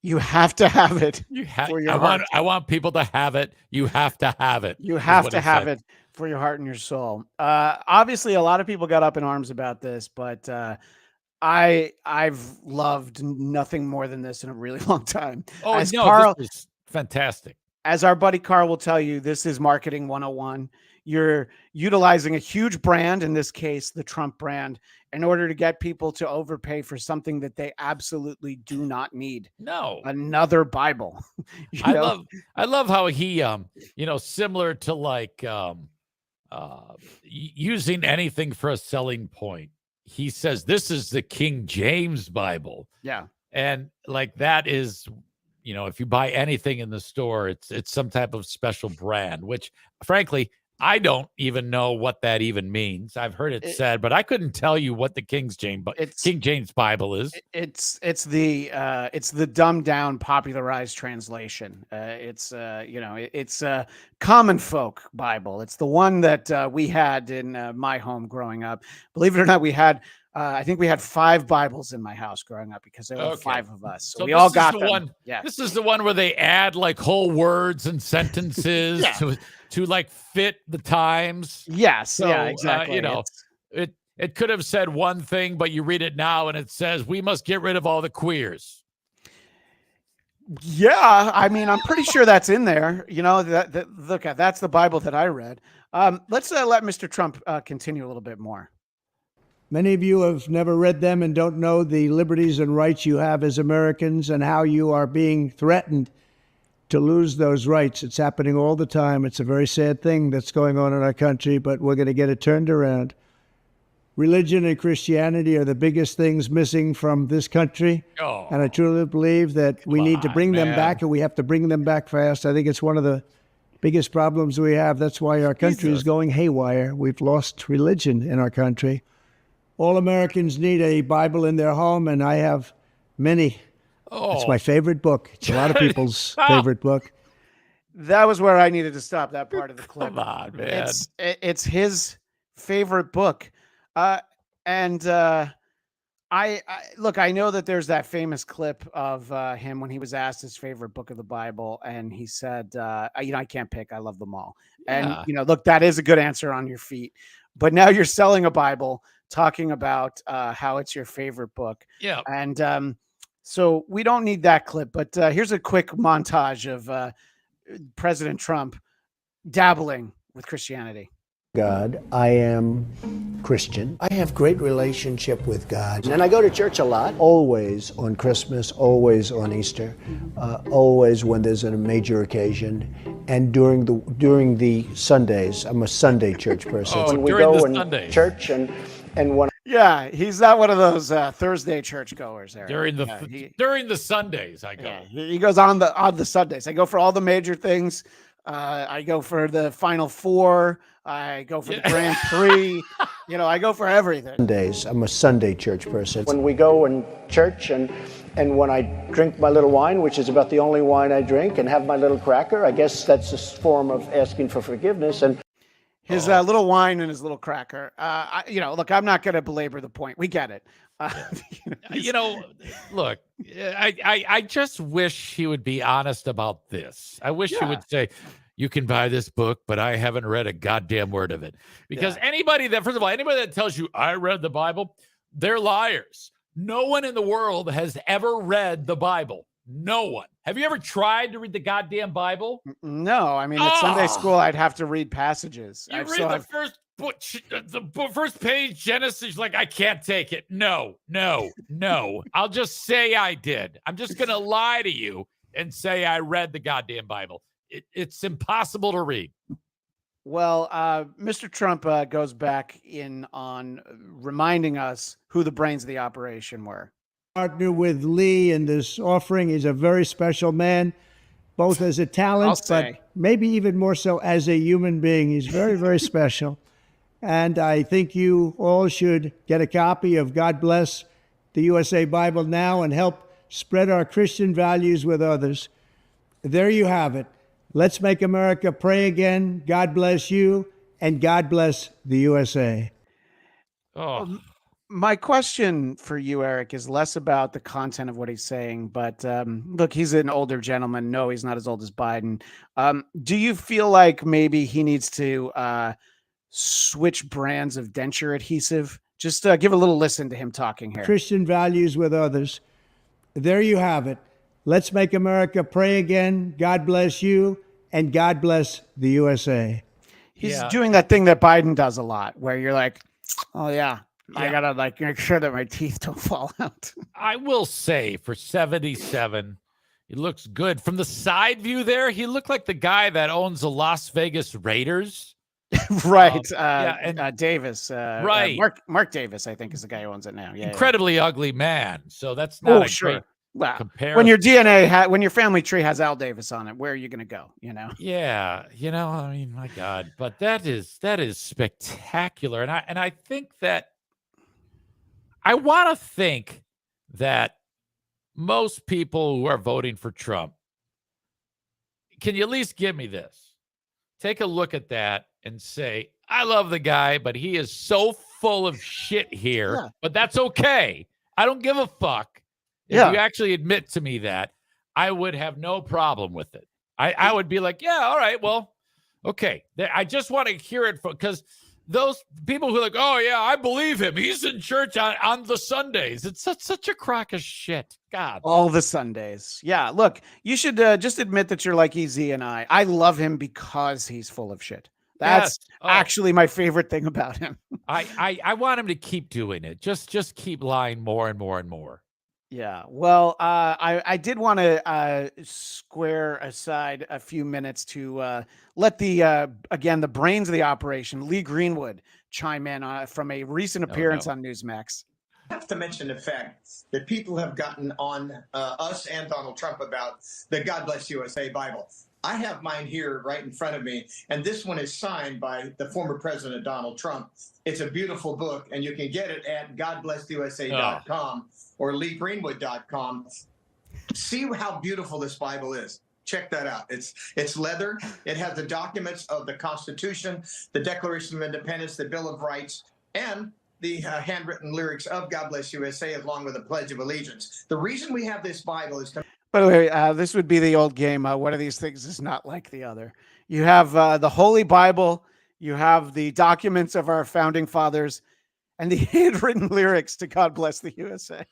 You have to have it. For your heart. I want people to have it. You have to have it. You have to have it for your heart and your soul. Obviously, a lot of people got up in arms about this, but I've loved nothing more than this in a really long time. This is fantastic. as our buddy Carl will tell you, this is marketing 101. You're utilizing a huge brand, in this case, the Trump brand, in order to get people to overpay for something that they absolutely do not need. No. Another Bible. I love how he, similar to like using anything for a selling point. He says, this is the King James Bible. Yeah. And like that is, if you buy anything in the store, it's some type of special brand, which frankly, I don't even know what that even means. I've heard it said, but I couldn't tell you what the King James Bible is. It's the dumbed down, popularized translation. It's a common folk Bible. It's the one that we had in my home growing up. Believe it or not, we had. I think we had 5 Bibles in my house growing up because there were 5 of us. So we all got them. Yeah. This is the one where they add like whole words and sentences to like fit the times. Yes. So, yeah, exactly. It could have said one thing, but you read it now and it says, we must get rid of all the queers. Yeah. I mean, I'm pretty sure that's in there. Look, that's the Bible that I read. Let's let Mr. Trump continue a little bit more. Many of you have never read them and don't know the liberties and rights you have as Americans and how you are being threatened to lose those rights. It's happening all the time. It's a very sad thing that's going on in our country, but we're going to get it turned around. Religion and Christianity are the biggest things missing from this country. Oh, and I truly believe that we need to bring them back, and we have to bring them back fast. I think it's one of the biggest problems we have. That's why our country is going haywire. We've lost religion in our country. All Americans need a Bible in their home, and I have many. It's my favorite book. It's a lot of people's favorite book. That was where I needed to stop that part of the clip. Come on, man. It's his favorite book. I look, I know that there's that famous clip of him when he was asked his favorite book of the Bible, and he said, I can't pick. I love them all. Yeah. And, look, that is a good answer on your feet. But now you're selling a Bible talking about how it's your favorite book. Yeah. And so we don't need that clip, but here's a quick montage of President Trump dabbling with Christianity. God, I am Christian. I have great relationship with God. And I go to church a lot. Always on Christmas, always on Easter, always when there's a major occasion. And during the Sundays, I'm a Sunday church person. Oh, when we during go the in Sundays. church and when Yeah, he's not one of those Thursday churchgoers there. During the Sundays, I go. Yeah, he goes on the Sundays. I go for all the major things. I go for the Final Four. I go for the Grand Prix. I go for everything. Sundays, I'm a Sunday church person. When we go in church and when I drink my little wine, which is about the only wine I drink, and have my little cracker, I guess that's a form of asking for forgiveness. And his little wine and his little cracker. Look, I'm not going to belabor the point. We get it. Look, I just wish he would be honest about this. I wish he would say, you can buy this book, but I haven't read a goddamn word of it. Because anybody that tells you I read the Bible, they're liars. No one in the world has ever read the Bible. No one. Have you ever tried to read the goddamn Bible? No. I mean, at Sunday school, I'd have to read passages. You read the first book, the first page, Genesis, like, I can't take it. No. I'll just say I did. I'm just going to lie to you and say I read the goddamn Bible. It's impossible to read. Well, Mr. Trump goes back in on reminding us who the brains of the operation were. Partner with Lee in this offering. He's a very special man, both as a talent, but maybe even more so as a human being. He's very, very special. And I think you all should get a copy of God Bless the USA Bible now and help spread our Christian values with others. There you have it. Let's make America pray again. God bless you, and God bless the USA. Oh. My question for you, Eric, is less about the content of what he's saying, but look, he's an older gentleman. No, he's not as old as Biden. Do you feel like maybe he needs to switch brands of denture adhesive? Just give a little listen to him talking here. Christian values with others. There you have it. Let's make America pray again. God bless you, and God bless the USA. He's doing that thing that Biden does a lot, where you're like, oh yeah, I gotta like make sure that my teeth don't fall out. I will say for 77, he looks good. From the side view there, he looked like the guy that owns the Las Vegas Raiders. Right. Davis. Right. Mark Davis, I think, is the guy who owns it now. Yeah. Incredibly ugly man. So that's not sure. Great comparison. When your DNA, when your family tree has Al Davis on it, where are you going to go? You know? Yeah. You know, I mean, my God, but that is spectacular. And I think that I want to think that most people who are voting for Trump, can you at least give me this? Take a look at that and say, I love the guy, but he is so full of shit here. Yeah. But that's okay. I don't give a fuck. If you actually admit to me that, I would have no problem with it. I would be like, yeah, all right, well, okay. I just want to hear it because those people who are like, oh, yeah, I believe him. He's in church on the Sundays. It's such a crock of shit. God. All the Sundays. Yeah, look, you should just admit that you're like EZ and I. I love him because he's full of shit. That's actually my favorite thing about him. I want him to keep doing it. Just keep lying more and more and more. Yeah. Well, I did want to square aside a few minutes to let the brains of the operation, Lee Greenwood, chime in from a recent appearance on Newsmax. I have to mention the fact that people have gotten on us and Donald Trump about the God Bless USA Bible. I have mine here right in front of me, and this one is signed by the former President Donald Trump. It's a beautiful book, and you can get it at godblessusa.com or leegreenwood.com. See how beautiful this Bible is. Check that out. It's leather. It has the documents of the Constitution, the Declaration of Independence, the Bill of Rights, and the handwritten lyrics of God Bless USA, along with the Pledge of Allegiance. The reason we have this Bible is to... By the way, this would be the old game. One of these things is not like the other. You have the Holy Bible, you have the documents of our founding fathers, and the handwritten lyrics to God Bless the USA.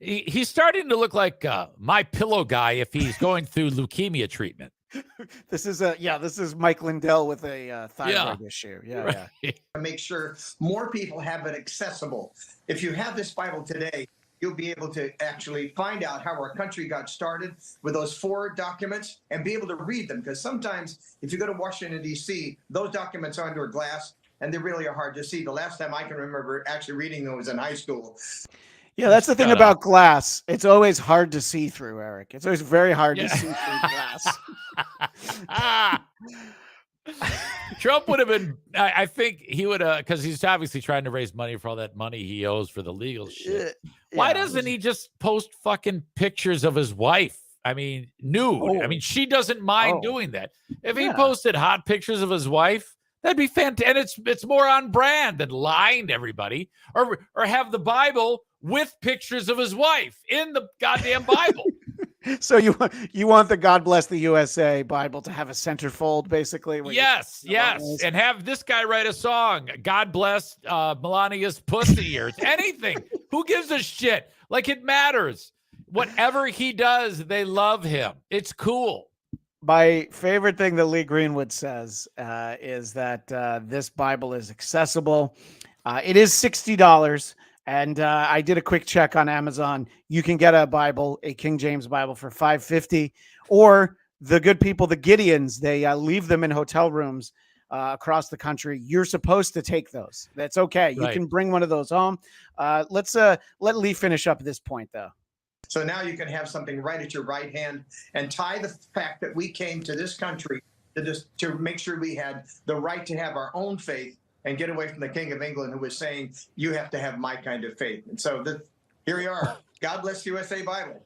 He's starting to look like My Pillow guy if he's going through leukemia treatment. This is Mike Lindell with a thyroid issue. Yeah. To make sure more people have it accessible. If you have this Bible today, you'll be able to actually find out how our country got started with those 4 documents and be able to read them. Because sometimes if you go to Washington, D.C., those documents are under glass and they really are hard to see. The last time I can remember actually reading them was in high school. Yeah, that's the thing about glass. It's always hard to see through, Eric. It's always very hard to see through glass. Trump would have been, I think he would have, because he's obviously trying to raise money for all that money he owes for the legal shit. Why doesn't he just post fucking pictures of his wife? I mean, nude. I mean, she doesn't mind doing that. If he posted hot pictures of his wife, that'd be fantastic. And it's more on brand than lying to everybody, or have the Bible with pictures of his wife in the goddamn Bible. So you want the God Bless the USA Bible to have a centerfold, basically? Yes. And have this guy write a song. God bless Melania's pussy ears. Anything. Who gives a shit? Like, it matters. Whatever he does, they love him. It's cool. My favorite thing that Lee Greenwood says is that this Bible is accessible. It is $60. And I did a quick check on Amazon. You can get a Bible, a King James Bible, for $5.50. Or the good people, the Gideons, they leave them in hotel rooms across the country. You're supposed to take those. That's okay. You can bring one of those home. Let's let Lee finish up this point, though. So now you can have something right at your right hand and tie the fact that we came to this country to make sure we had the right to have our own faith and get away from the King of England, who was saying, you have to have my kind of faith. And so here we are. God Bless USA Bible.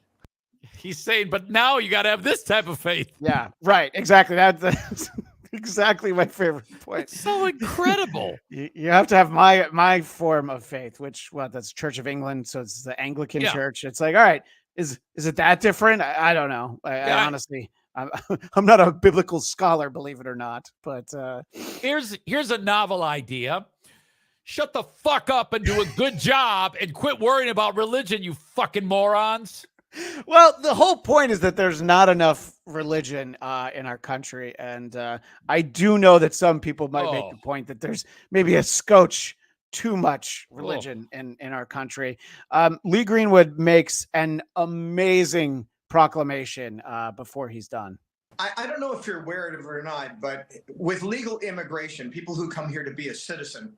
He's saying, but now you got to have this type of faith. Yeah, right. Exactly. That's exactly my favorite point. It's so incredible. You have to have my form of faith, which, that's Church of England. So it's the Anglican Church. It's like, all right, is it that different? I don't know. I honestly... I'm not a biblical scholar, believe it or not, but here's a novel idea. Shut the fuck up and do a good job and quit worrying about religion, you fucking morons. Well, the whole point is that there's not enough religion in our country, and I do know that some people might make the point that there's maybe a scotch too much religion in our country. Lee Greenwood makes an amazing proclamation before he's done. I don't know if you're aware of it or not, but with legal immigration, people who come here to be a citizen,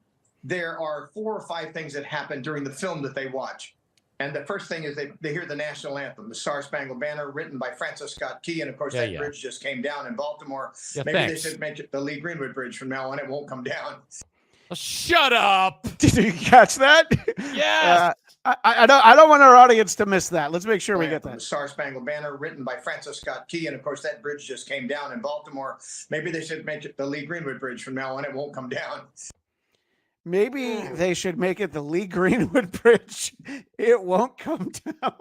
there are 4 or 5 things that happen during the film that they watch. And the first thing is they hear the national anthem, the Star Spangled Banner, written by Francis Scott Key. And of course, that bridge just came down in Baltimore. Maybe they should make it the Lee Greenwood Bridge from now on. It won't come down. Shut up. Did you catch that? Yes. I don't want our audience to miss that. Let's make sure we get that. The Star Spangled Banner, written by Francis Scott Key. And of course, that bridge just came down in Baltimore. Maybe they should make it the Lee Greenwood Bridge from now on. It won't come down. Maybe they should make it the Lee Greenwood Bridge. It won't come down.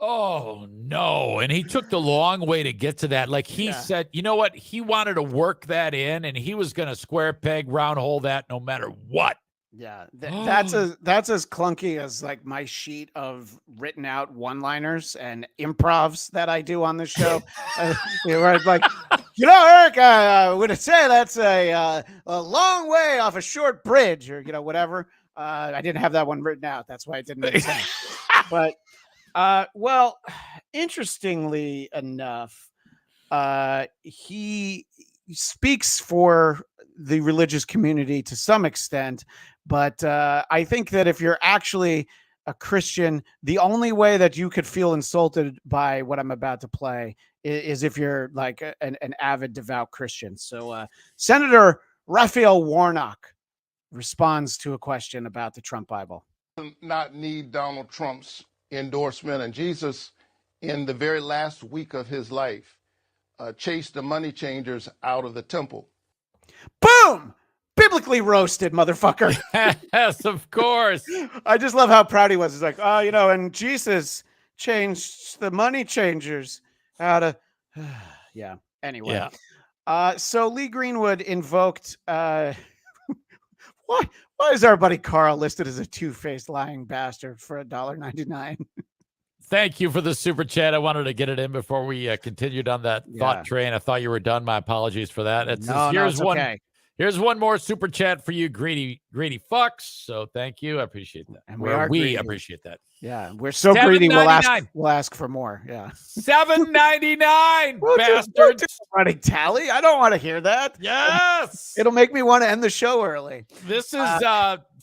Oh, no. And he took the long way to get to that. Like he said, you know what? He wanted to work that in, and he was going to square peg, round hole that no matter what. Yeah, that's as clunky as like my sheet of written out one-liners and improvs that I do on the show. Where it's like, Eric, I would say that's a long way off a short bridge, or whatever. I didn't have that one written out. That's why it didn't make sense. But well, interestingly enough, he speaks for the religious community to some extent. But I think that if you're actually a Christian, the only way that you could feel insulted by what I'm about to play is if you're like an avid, devout Christian. So Senator Raphael Warnock responds to a question about the Trump Bible. Not need Donald Trump's endorsement. And Jesus, in the very last week of his life, chased the money changers out of the temple. Boom! Biblically roasted, motherfucker. Yes, of course. I just love how proud he was. He's like, and Jesus changed the money changers out of yeah. Anyway. Yeah. So Lee Greenwood invoked why is our buddy Carl listed as a two-faced lying bastard for $1.99? Thank you for the super chat. I wanted to get it in before we continued on that thought train. I thought you were done. My apologies for that. It's one. Okay. Here's one more super chat for you, greedy fucks. So thank you. I appreciate that. And we appreciate that. Yeah, we're so greedy. We'll ask for more. Yeah, $7.99, bastards. Running tally. I don't want to hear that. Yes, it'll make me want to end the show early. This is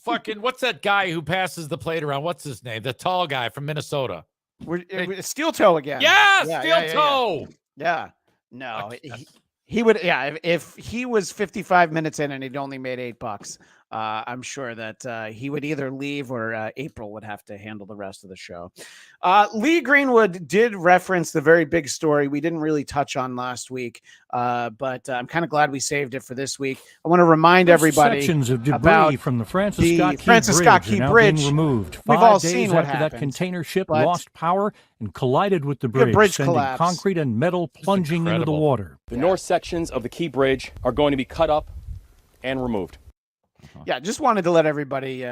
fucking. What's that guy who passes the plate around? What's his name? The tall guy from Minnesota. We're Steel Toe again. Yeah, Steel Toe. Yeah. No. He would, if he was 55 minutes in and he'd only made $8, I'm sure that he would either leave or April would have to handle the rest of the show. Lee Greenwood did reference the very big story we didn't really touch on last week, but I'm kind of glad we saved it for this week. I want to remind everybody sections of debris about from the Francis Scott Key Bridge being removed. We've all seen what after happened. That container ship lost power and collided with the bridge, sending collapse. Concrete and metal plunging into the water. The north sections of the Key Bridge are going to be cut up and removed. Yeah, just wanted to let everybody,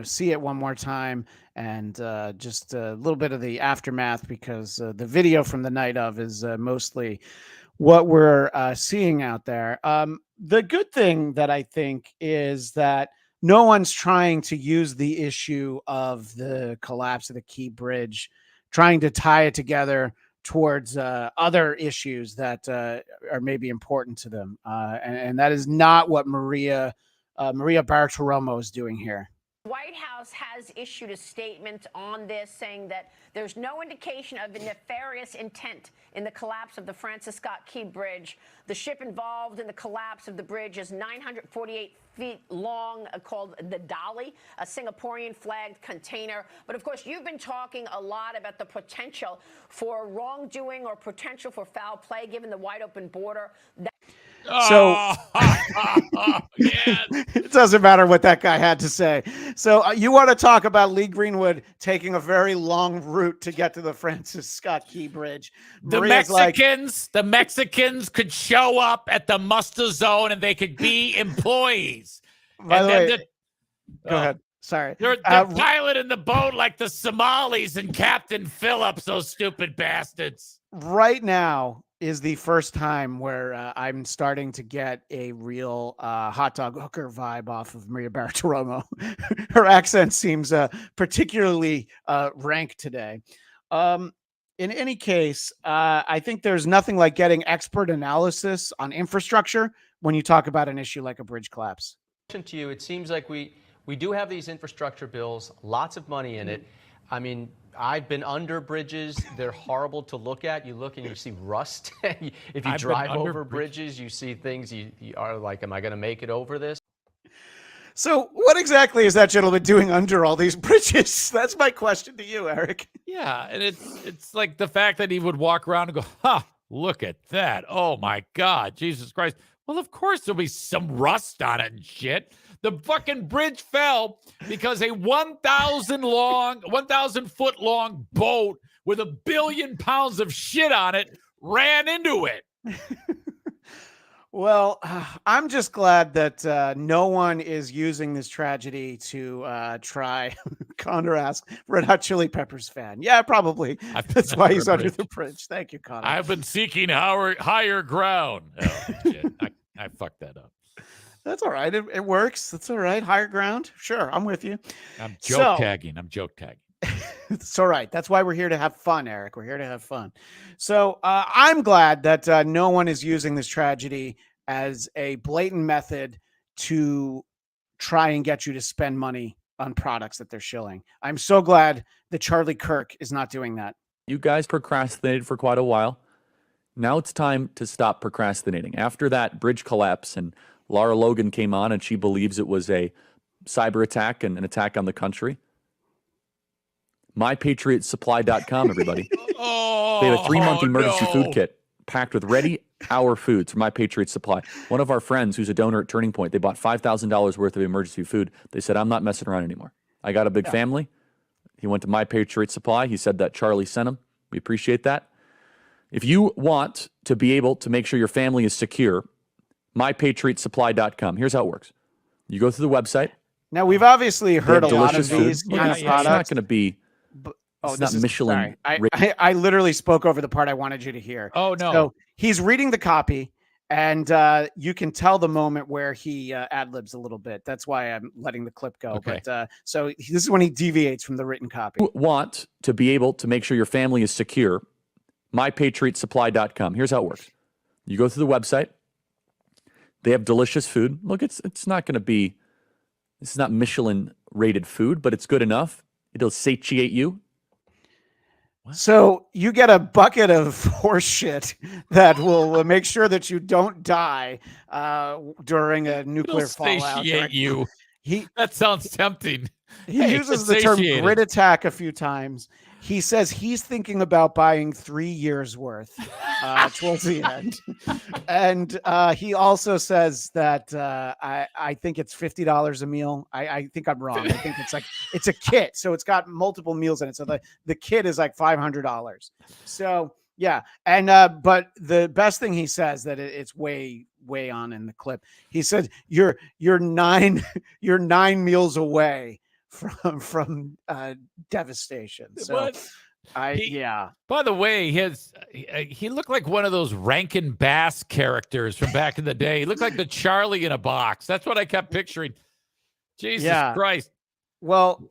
see it one more time and just a little bit of the aftermath because the video from the night of is mostly what we're seeing out there. The good thing that I think is that no one's trying to use the issue of the collapse of the Key Bridge, trying to tie it together towards other issues that are maybe important to them. And that is not what Maria Bartiromo is doing here. The White House has issued a statement on this saying that there's no indication of a nefarious intent in the collapse of the Francis Scott Key Bridge. The ship involved in the collapse of the bridge is 948 feet long, called the Dolly, a Singaporean flagged container. But of course, you've been talking a lot about the potential for wrongdoing or potential for foul play given the wide open border. So it doesn't matter what that guy had to say. So you want to talk about Lee Greenwood taking a very long route to get to the Francis Scott Key Bridge. The Mexicans could show up at the muster zone and they could be employees. By the way, go ahead. Sorry. They're piloting the boat like the Somalis and Captain Phillips, those stupid bastards. Right now is the first time where I'm starting to get a real hot dog hooker vibe off of Maria Bartiromo. Her accent seems particularly rank today. In any case, I think there's nothing like getting expert analysis on infrastructure when you talk about an issue like a bridge collapse. To you, it seems like we do have these infrastructure bills, lots of money in it. I mean, I've been under bridges. They're horrible to look at. You look and you see rust. If you drive over bridges, you see things you are like, am I going to make it over this? So what exactly is that gentleman doing under all these bridges? That's my question to you, Eric. Yeah, and it's like the fact that he would walk around and go, ha, look at that. Oh, my God, Jesus Christ. Well, of course there'll be some rust on it and shit. The fucking bridge fell because a 1,000 foot long boat with 1 billion pounds of shit on it ran into it. Well, I'm just glad that no one is using this tragedy to try. Connor asked, Red Hot Chili Peppers fan. Yeah, probably. That's why he's under the bridge. Thank you, Connor. I've been seeking higher ground. Oh, shit. I fucked that up. That's all right. It works. That's all right. Higher ground. Sure. I'm with you. I'm joke tagging. It's all right. That's why we're here to have fun, Eric. We're here to have fun. So I'm glad that no one is using this tragedy as a blatant method to try and get you to spend money on products that they're shilling. I'm so glad that Charlie Kirk is not doing that. You guys procrastinated for quite a while. Now it's time to stop procrastinating. After that bridge collapse and Laura Logan came on and she believes it was a cyber attack and an attack on the country. MyPatriotSupply.com, everybody. They have a 3-month emergency food kit packed with ready hour foods from My Patriot Supply. One of our friends who's a donor at Turning Point, they bought $5,000 worth of emergency food. They said, I'm not messing around anymore. I got a big family. He went to My Patriot Supply. He said that Charlie sent him. We appreciate that. If you want to be able to make sure your family is secure, MyPatriotSupply.com. Here's how it works. You go through the website. Now, we've obviously heard a lot of these kind of products. It's not going to be... It's not Michelin. I literally spoke over the part I wanted you to hear. Oh, no. So he's reading the copy, and you can tell the moment where he ad-libs a little bit. That's why I'm letting the clip go. Okay. But so this is when he deviates from the written copy. You want to be able to make sure your family is secure, MyPatriotSupply.com. Here's how it works. You go through the website. They have delicious food. Look, it's not going to be... This is not Michelin-rated food, but it's good enough. It'll satiate you. So you get a bucket of horse shit that will make sure that you don't die during a nuclear fallout. Satiate you. That sounds tempting. He uses the term grid attack a few times. He says he's thinking about buying 3 years worth towards the end. And he also says that I think it's $50 a meal. I think I'm wrong. I think it's a kit. So it's got multiple meals in it. So the kit is like $500. So yeah. And but the best thing he says that it's way on in the clip. He said you're 9 meals away from devastation. So By the way, he looked like one of those Rankin Bass characters from back in the day. He looked like the Charlie in a box. That's what I kept picturing. Jesus Christ. Well,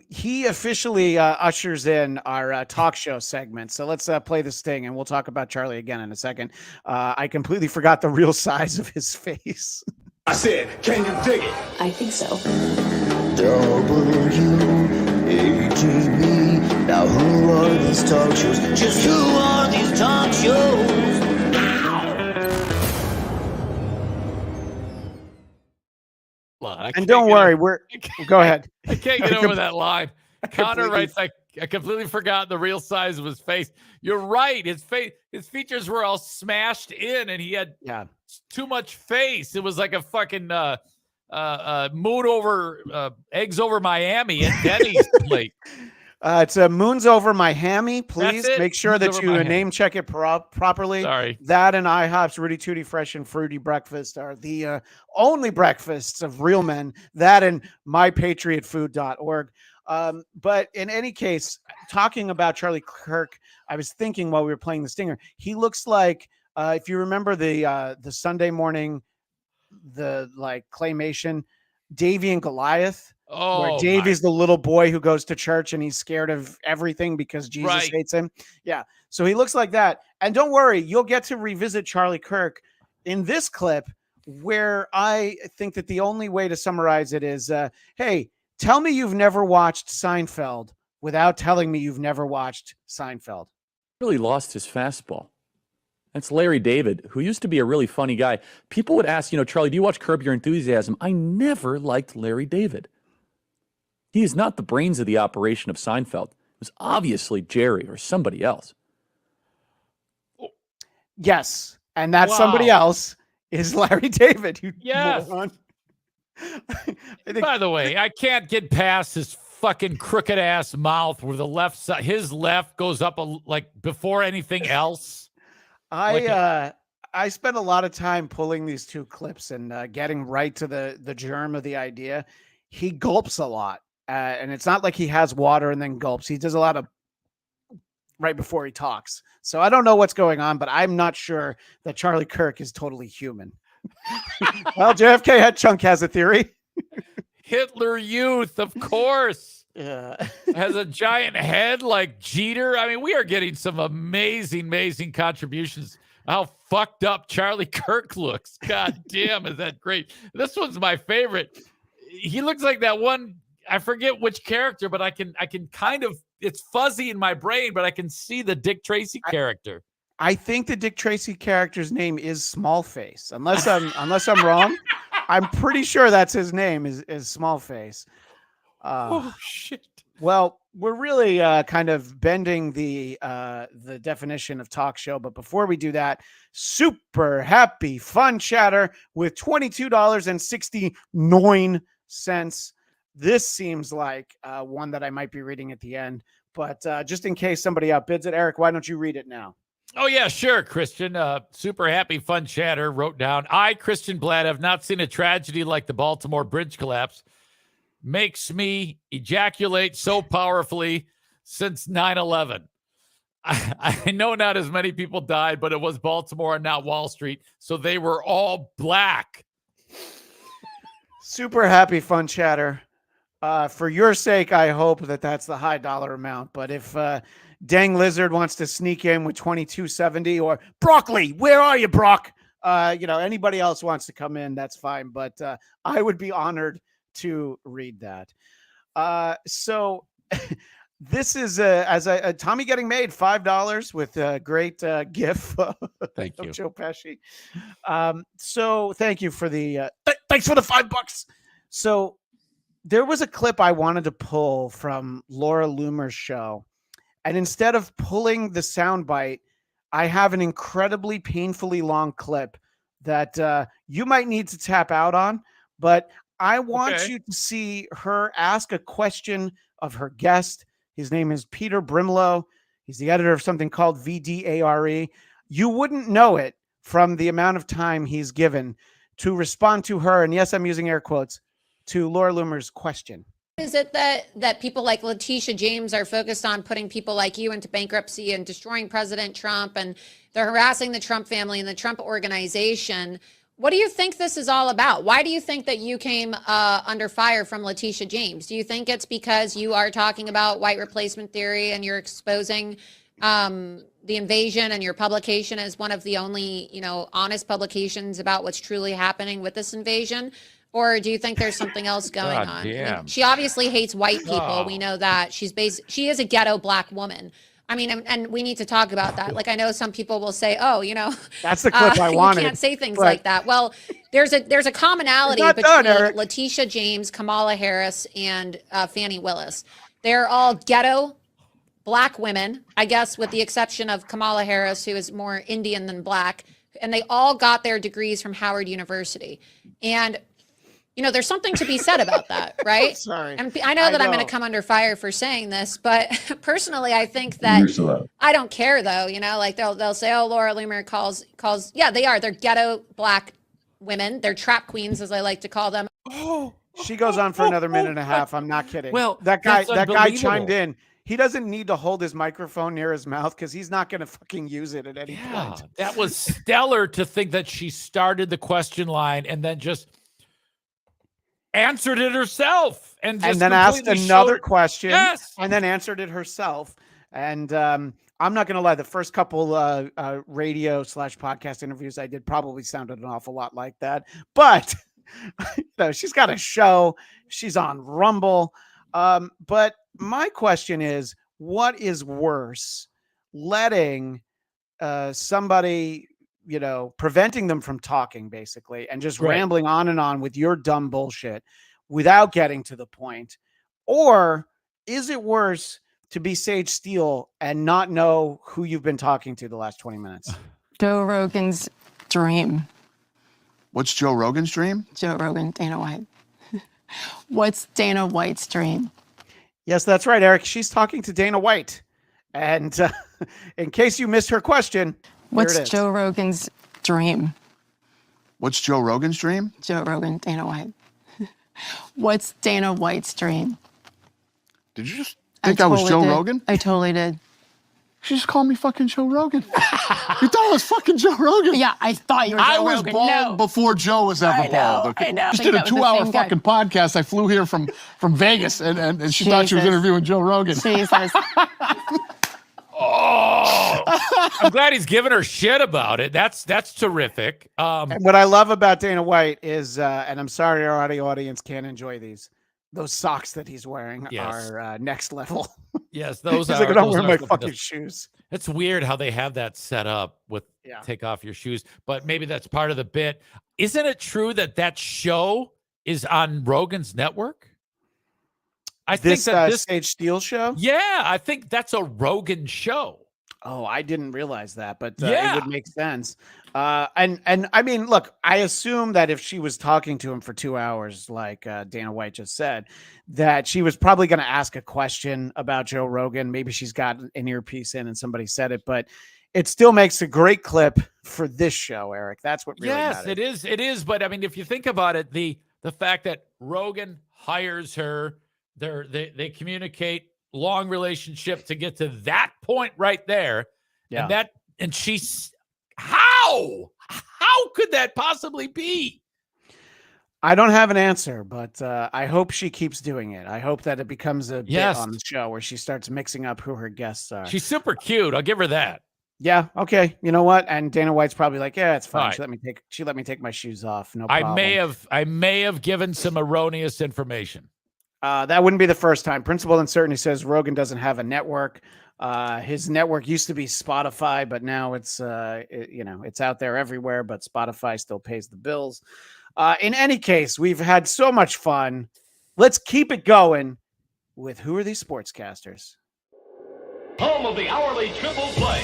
he officially ushers in our talk show segment. So let's play this thing, and we'll talk about Charlie again in a second. I completely forgot the real size of his face. I said, can you dig it? I think so. WATB. Now who are these talk shows? Just who are these talk shows? And don't worry, go ahead. I can't get over that line. Connor writes, I completely forgot the real size of his face. You're right. His features were all smashed in, and he had too much face. It was like a fucking moon over eggs over Miami at Denny's plate. It's Moon's Over My Hammy. Please That's it? make sure Moon's that Over you My Hammy. name check it properly. Sorry. That and IHOP's Rudy Tooty Fresh and Fruity Breakfast are the only breakfasts of real men. That and mypatriotfood.org. But in any case, talking about Charlie Kirk, I was thinking while we were playing the stinger, he looks like, if you remember the Sunday morning, the like claymation, Davy and Goliath, where Oh, Davy's the little boy who goes to church and he's scared of everything because Jesus Right. hates him. Yeah. So he looks like that. And don't worry, you'll get to revisit Charlie Kirk in this clip, where I think that the only way to summarize it is, hey, tell me you've never watched Seinfeld without telling me you've never watched Seinfeld. Really lost his fastball. That's Larry David, who used to be a really funny guy. People would ask, Charlie, do you watch Curb Your Enthusiasm? I never liked Larry David. He is not the brains of the operation of Seinfeld. It was obviously Jerry or somebody else. Yes. And that somebody else is Larry David. You Yes. moron. By the way, I can't get past his fucking crooked ass mouth where the left side, his left goes up like before anything else. I spent a lot of time pulling these two clips and getting right to the germ of the idea. He gulps a lot, and it's not like he has water and then gulps. He does a lot of right before he talks. So I don't know what's going on, but I'm not sure that Charlie Kirk is totally human. Well, JFK Head Chunk has a theory. Hitler Youth, of course. Yeah. Has a giant head like Jeter. I mean, we are getting some amazing contributions. How fucked up Charlie Kirk looks. God damn, is that great. This one's my favorite. He looks like that one, I forget which character, but I can kind of, it's fuzzy in my brain, but I can see the Dick Tracy character. I think the Dick Tracy character's name is Smallface. Unless I'm wrong. I'm pretty sure that's his name is Smallface. Oh shit. Well, we're really kind of bending the definition of talk show, but before we do that, super happy fun chatter with $22.69. This seems like one that I might be reading at the end, but just in case somebody outbids it, Eric, why don't you read it now? Oh, yeah, sure, Christian. Super happy fun chatter wrote down, I, Christian Bladt, have not seen a tragedy like the Baltimore bridge collapse. Makes me ejaculate so powerfully since 9/11. I know not as many people died, but it was Baltimore and not Wall Street, so they were all black. Super happy fun chatter. For your sake, I hope that that's the high dollar amount. But if Dang Lizard wants to sneak in with $22.70 or Broccoli, where are you, Brock? Anybody else wants to come in, that's fine. But I would be honored to read that. So this is as a Tommy Getting Made, $5 with a great gif. Thank you, of Joe Pesci. So thank you for the thanks for the $5. So there was a clip I wanted to pull from Laura Loomer's show, and instead of pulling the soundbite, I have an incredibly painfully long clip that you might need to tap out on, but I want you to see her ask a question of her guest. His name is Peter Brimlow. He's the editor of something called VDARE. You wouldn't know it from the amount of time he's given to respond to her, and yes, I'm using air quotes, to Laura Loomer's question. Is it that people like Letitia James are focused on putting people like you into bankruptcy and destroying President Trump, and they're harassing the Trump family and the Trump organization? What do you think this is all about? Why do you think that you came under fire from Letitia James? Do you think it's because you are talking about white replacement theory and you're exposing the invasion, and your publication is one of the only, honest publications about what's truly happening with this invasion? Or do you think there's something else going on? I mean, she obviously hates white people. We know that. She is a ghetto black woman. I mean, and we need to talk about that. Like, I know some people will say, "Oh, that's the clip I wanted." You can't say things like that. Well, there's a commonality between Letitia James, Kamala Harris, and Fani Willis. They're all ghetto black women, I guess, with the exception of Kamala Harris, who is more Indian than black, and they all got their degrees from Howard University. And there's something to be said about that, right? Sorry. And I know that I'm going to come under fire for saying this, but personally, I think that I don't care though. Like they'll say, "Oh, Laura Loomer calls." Yeah, they are. They're ghetto black women. They're trap queens, as I like to call them. She goes on for another minute and a half. I'm not kidding. Well, that guy unbelievable. chimed in. He doesn't need to hold his microphone near his mouth because he's not going to fucking use it at any point. That was stellar to think that she started the question line and then just answered it herself and then asked another question and then answered it herself. And I'm not going to lie, the first couple radio/podcast interviews I did probably sounded an awful lot like that. But she's got a show. She's on Rumble. But my question is, what is worse, letting somebody, preventing them from talking basically and just rambling on and on with your dumb bullshit without getting to the point? Or is it worse to be Sage Steele and not know who you've been talking to the last 20 minutes? Joe Rogan's dream. What's Joe Rogan's dream? Joe Rogan, Dana White. What's Dana White's dream? Yes, that's right, Eric. She's talking to Dana White. And in case you missed her question, what's Joe Rogan's dream? What's Joe Rogan's dream? Joe Rogan, Dana White. What's Dana White's dream? Did you just think I was Joe Rogan? I totally did. She just called me fucking Joe Rogan. You thought I was fucking Joe Rogan? Yeah, I thought you were Joe Rogan. I was bald before Joe was ever bald. Okay? I know. Just did a 2-hour fucking podcast. I flew here from Vegas, and she thought she was interviewing Joe Rogan. Jesus. I'm glad he's giving her shit about it. That's terrific. And what I love about Dana White is, and I'm sorry our audio audience can't enjoy these, those socks that he's wearing are next level. Yes, those He's are. like, I don't those wear are my fucking shoes. It's weird how they have that set up with take off your shoes, but maybe that's part of the bit. Isn't it true that show is on Rogan's network? I think that this Sage Steele show. Yeah, I think that's a Rogan show. Oh, I didn't realize that, but it would make sense. And I mean, look, I assume that if she was talking to him for 2 hours, like Dana White just said, that she was probably going to ask a question about Joe Rogan. Maybe she's got an earpiece in and somebody said it, but it still makes a great clip for this show, Eric. That's what really matters. It is. It is. But I mean, if you think about it, the fact that Rogan hires her, they communicate, long relationship to get to that point right there. Yeah. And she's how could that possibly be? I don't have an answer, but I hope she keeps doing it. I hope that it becomes a bit on the show where she starts mixing up who her guests are. She's super cute. I'll give her that. Yeah. Okay. You know what? And Dana White's probably like, yeah, it's fine. Right. She let me take my shoes off. No problem. I may have given some erroneous information. That wouldn't be the first time. Principal Uncertainty says Rogan doesn't have a network. His network used to be Spotify, but now it's it's out there everywhere. But Spotify still pays the bills. In any case, we've had so much fun. Let's keep it going with Who Are These Sportscasters? Home of the hourly triple play.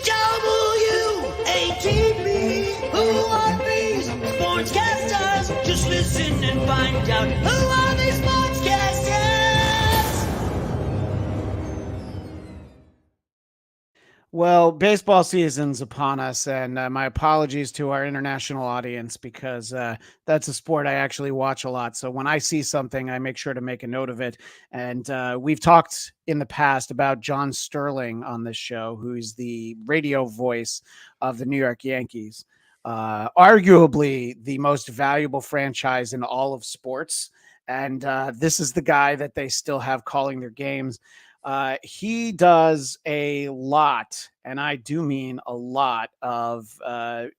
W-A-T-B. Who are these sportscasters? Just listen and find out. Who are these sportscasters? Well, baseball season's upon us, and my apologies to our international audience because that's a sport I actually watch a lot. So when I see something, I make sure to make a note of it. And we've talked in the past about John Sterling on this show, who's the radio voice of the New York Yankees, arguably the most valuable franchise in all of sports. And this is the guy that they still have calling their games. He does a lot, and I do mean a lot, of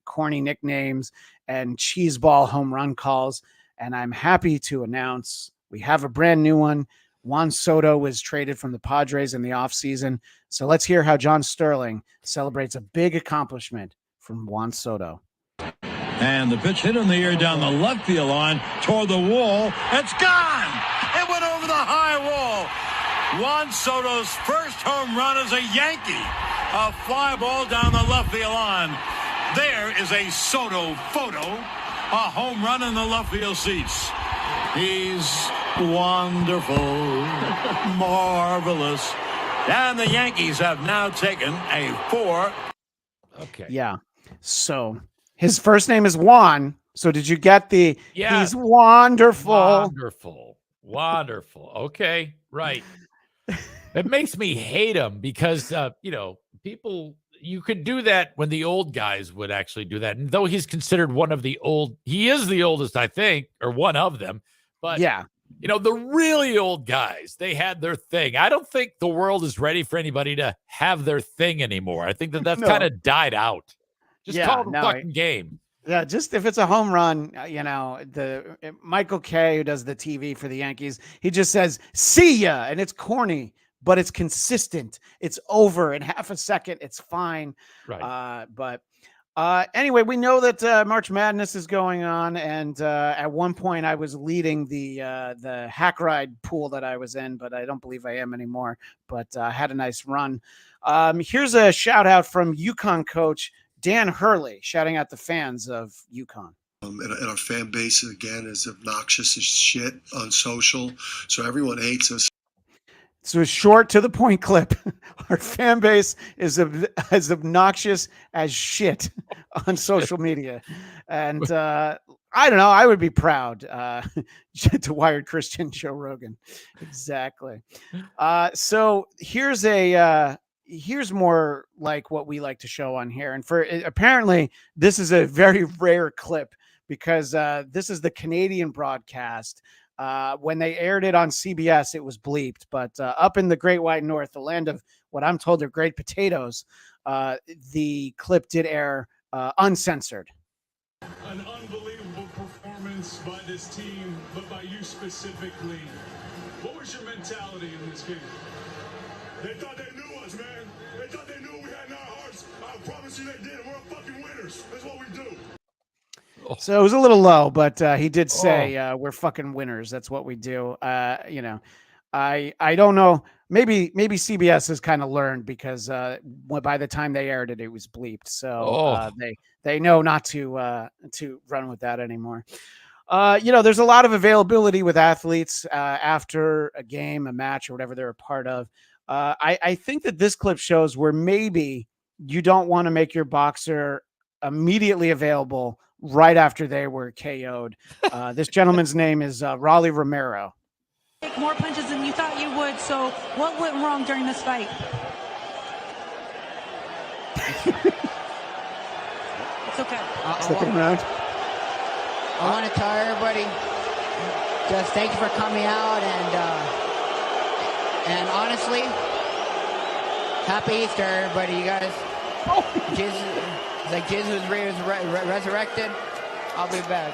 corny nicknames and cheeseball home run calls. And I'm happy to announce we have a brand new one. Juan Soto was traded from the Padres in the offseason. So let's hear how John Sterling celebrates a big accomplishment from Juan Soto. And the pitch hit in the air down the left field line toward the wall. It's gone! It went over the high wall. Juan Soto's first home run as a Yankee. A fly ball down the left field line. There is a Soto photo. A home run in the left field seats. He's wonderful, marvelous. And the Yankees have now taken a 4. Okay. Yeah. So his first name is Juan. So did you get the? Yeah. He's wonderful. Wonderful. Okay. Right. It makes me hate him because, people, you could do that when the old guys would actually do that. And though he's considered he is the oldest, I think, or one of them. But, yeah, the really old guys, they had their thing. I don't think the world is ready for anybody to have their thing anymore. I think that's No. kind of died out. Just Yeah, call it a no, fucking game. Yeah, just if it's a home run, the Michael Kay, who does the TV for the Yankees, he just says, "See ya," and it's corny, but it's consistent. It's over in half a second. It's fine. Right. But anyway, we know that March Madness is going on, and at one point I was leading the hack ride pool that I was in, but I don't believe I am anymore. But I had a nice run. Here's a shout out from UConn coach Dan Hurley, shouting out the fans of UConn. And our fan base, again, is obnoxious as shit on social. So everyone hates us. So a short to the point clip. Our fan base is as obnoxious as shit on social media. And I don't know, I would be proud to Wired Christian Joe Rogan. Exactly. So here's more like what we like to show on here. And apparently this is a very rare clip because this is the Canadian broadcast. When they aired it on CBS, it was bleeped, but up in the Great White North, the land of what I'm told are great potatoes, the clip did air uncensored. An unbelievable performance by this team, but by you specifically. What was your mentality in this game? They thought they knew us, man. They thought they knew what we had in our hearts. I promise you they did. We're fucking winners. That's what we do. So it was a little low, but he did say we're fucking winners. That's what we do. I don't know. Maybe CBS has kind of learned because by the time they aired it, it was bleeped. So they know not to run with that anymore. There's a lot of availability with athletes after a game, a match, or whatever they're a part of. I think that this clip shows where maybe you don't want to make your boxer immediately available right after they were KO'd. This gentleman's name is Raleigh Romero. Take more punches than you thought you would. So what went wrong during this fight? It's okay. Looking around. I want to tell everybody, just thank you for coming out and honestly, happy Easter, everybody. You guys, Jesus, it's like Jesus was resurrected. I'll be back.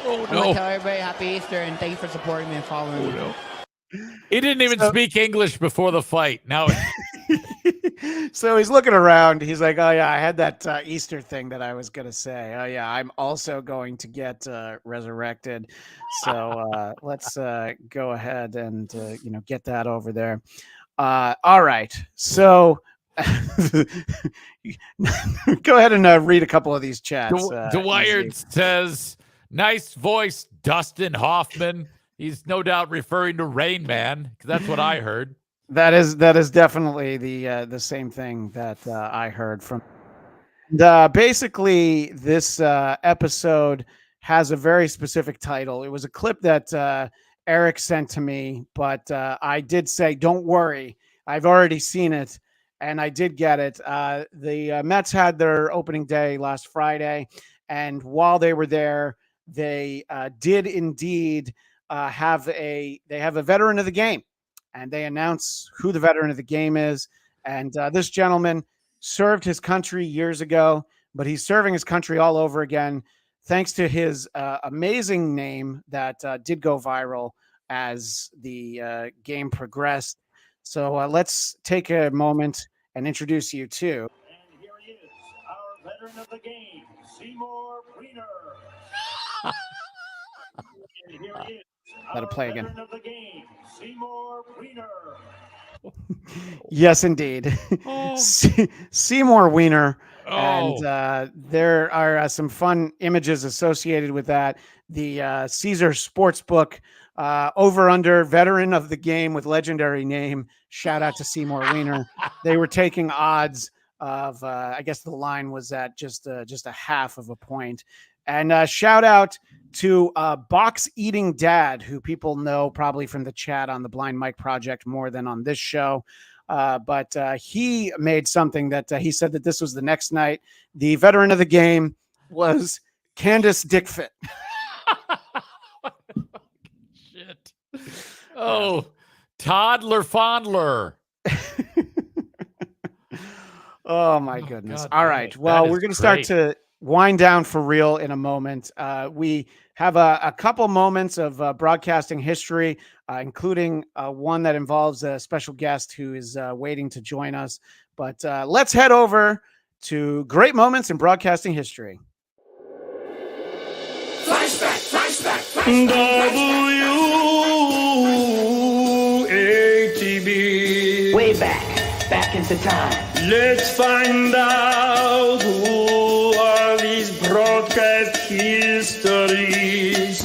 I want to tell everybody happy Easter and thank you for supporting me and following me. No. He didn't even speak English before the fight. Now, so he's looking around. He's like, "Oh yeah, I had that Easter thing that I was gonna say. Oh yeah, I'm also going to get resurrected. So let's go ahead and get that over there. All right, so." Go ahead and read a couple of these chats. Dwyer says, "Nice voice, Dustin Hoffman." He's no doubt referring to Rain Man because that's what I heard. That is definitely the same thing that I heard from. Basically, this episode has a very specific title. It was a clip that Eric sent to me, but I did say, "Don't worry, I've already seen it." And I did get it. The Mets had their opening day last Friday, and while they were there, they did indeed have a veteran of the game, and they announce who the veteran of the game is. And this gentleman served his country years ago, but he's serving his country all over again, thanks to his amazing name that did go viral as the game progressed. So let's take a moment and introduce you to. And here he is, our veteran of the game, Seymour Weiner. And here he is, Let it play our again. veteran of the game, Seymour Weiner. Yes, indeed. Seymour Weiner And there are some fun images associated with that. The Caesar Sportsbook over-under veteran of the game with legendary name. Shout out to Seymour Weiner. They were taking odds of, I guess the line was at just a half of a point. And shout out to Box Eating Dad, who people know probably from the chat on the Blind Mike Project more than on this show. But he made something that he said that this was the next night. The veteran of the game was Candace Dickfit. Shit. Oh, toddler fondler. Oh, my goodness. God, all right. that Well, is we're going to start great. to wind down for real in a moment. We have a couple moments of broadcasting history, including one that involves a special guest who is waiting to join us. But let's head over to great moments in broadcasting history. WATB. Way back into time. Let's find out who are these broadcast histories.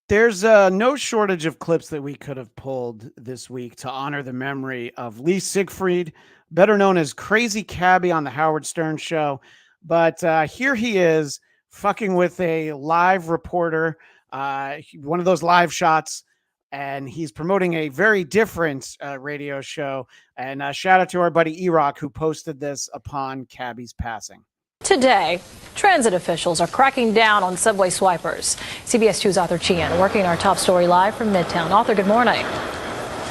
There's no shortage of clips that we could have pulled this week to honor the memory of Lee Siegfried, better known as Crazy Cabbie on the Howard Stern Show. But here he is fucking with a live reporter, one of those live shots, and he's promoting a very different radio show. And shout out to our buddy E-Rock, who posted this upon Cabbie's passing. Today, transit officials are cracking down on subway swipers. CBS 2's Arthur Chian working our top story live from Midtown. Arthur, good morning.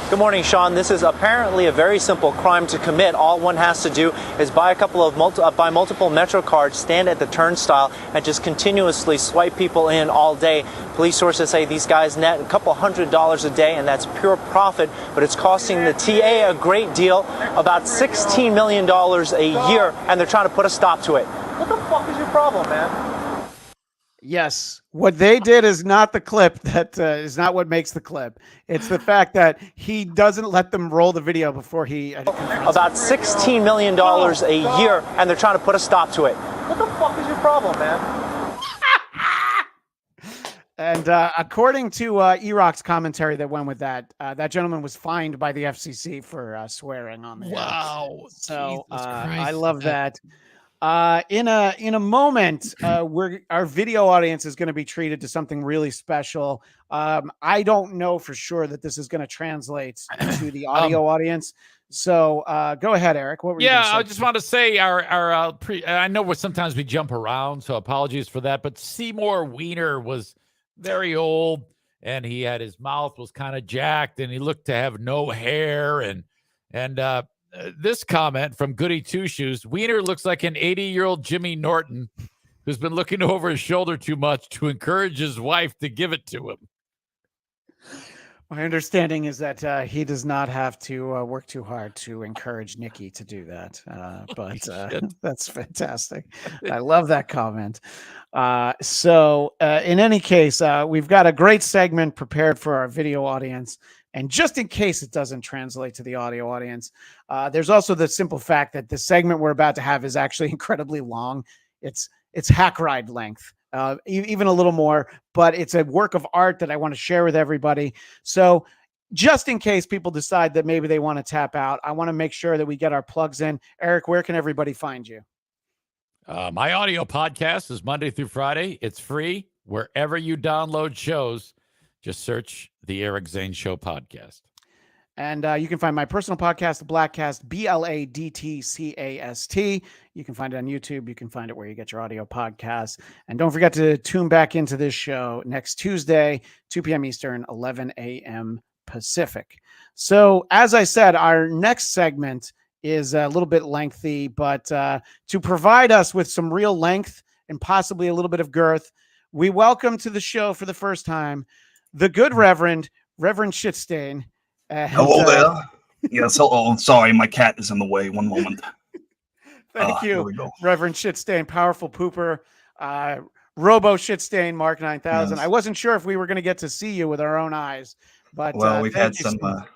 Good morning, Sean. This is apparently a very simple crime to commit. All one has to do is buy multiple Metro cards, stand at the turnstile, and just continuously swipe people in all day. Police sources say these guys net a couple $100s a day, and that's pure profit, but it's costing the TA a great deal, about $16 million a year, and they're trying to put a stop to it. What the fuck is your problem, man? Yes, what they did is not the clip. That is not what makes the clip. It's the fact that he doesn't let them roll the video before he... About $16 million a year, and they're trying to put a stop to it. What the fuck is your problem, man? And according to E-Rock's commentary that went with that, that gentleman was fined by the FCC for swearing on the Wow. air. So Jesus I Christ. love that. In a moment, our video audience is going to be treated to something really special. I don't know for sure that this is going to translate to the audio audience. So go ahead, Eric. What were you gonna say? I just want to say I know sometimes we jump around, so apologies for that. But Seymour Weiner was very old, and he had his mouth was kind of jacked, and he looked to have no hair, and this comment from Goody Two Shoes: Weiner looks like an 80-year-old Jimmy Norton who's been looking over his shoulder too much to encourage his wife to give it to him. My understanding is that he does not have to work too hard to encourage Nikki to do that. But that's fantastic. I love that comment. So in any case, we've got a great segment prepared for our video audience. And just in case it doesn't translate to the audio audience, there's also the simple fact that the segment we're about to have is actually incredibly long. It's hack ride length. Even a little more, but it's a work of art that I want to share with everybody. So just in case people decide that maybe they want to tap out, I want to make sure that we get our plugs in. Eric, where can everybody find you? My audio podcast is Monday through Friday. It's free wherever you download shows. Just search the Eric Zane Show podcast. And you can find my personal podcast, The Blackcast, BLADTCAST. You can find it on YouTube. You can find it where you get your audio podcasts. And don't forget to tune back into this show next Tuesday, 2 p.m. Eastern, 11 a.m. Pacific. So as I said, our next segment is a little bit lengthy, but to provide us with some real length and possibly a little bit of girth, we welcome to the show for the first time the good Reverend Sheetstain. Hello there. Yes, hello. Sorry, my cat is in the way. One moment. Thank Here you, we go. Reverend Sheetstain, powerful pooper, Robo Sheetstain, Mark 9000. Yes. I wasn't sure if we were going to get to see you with our own eyes, but Well, we've had thank you some so much.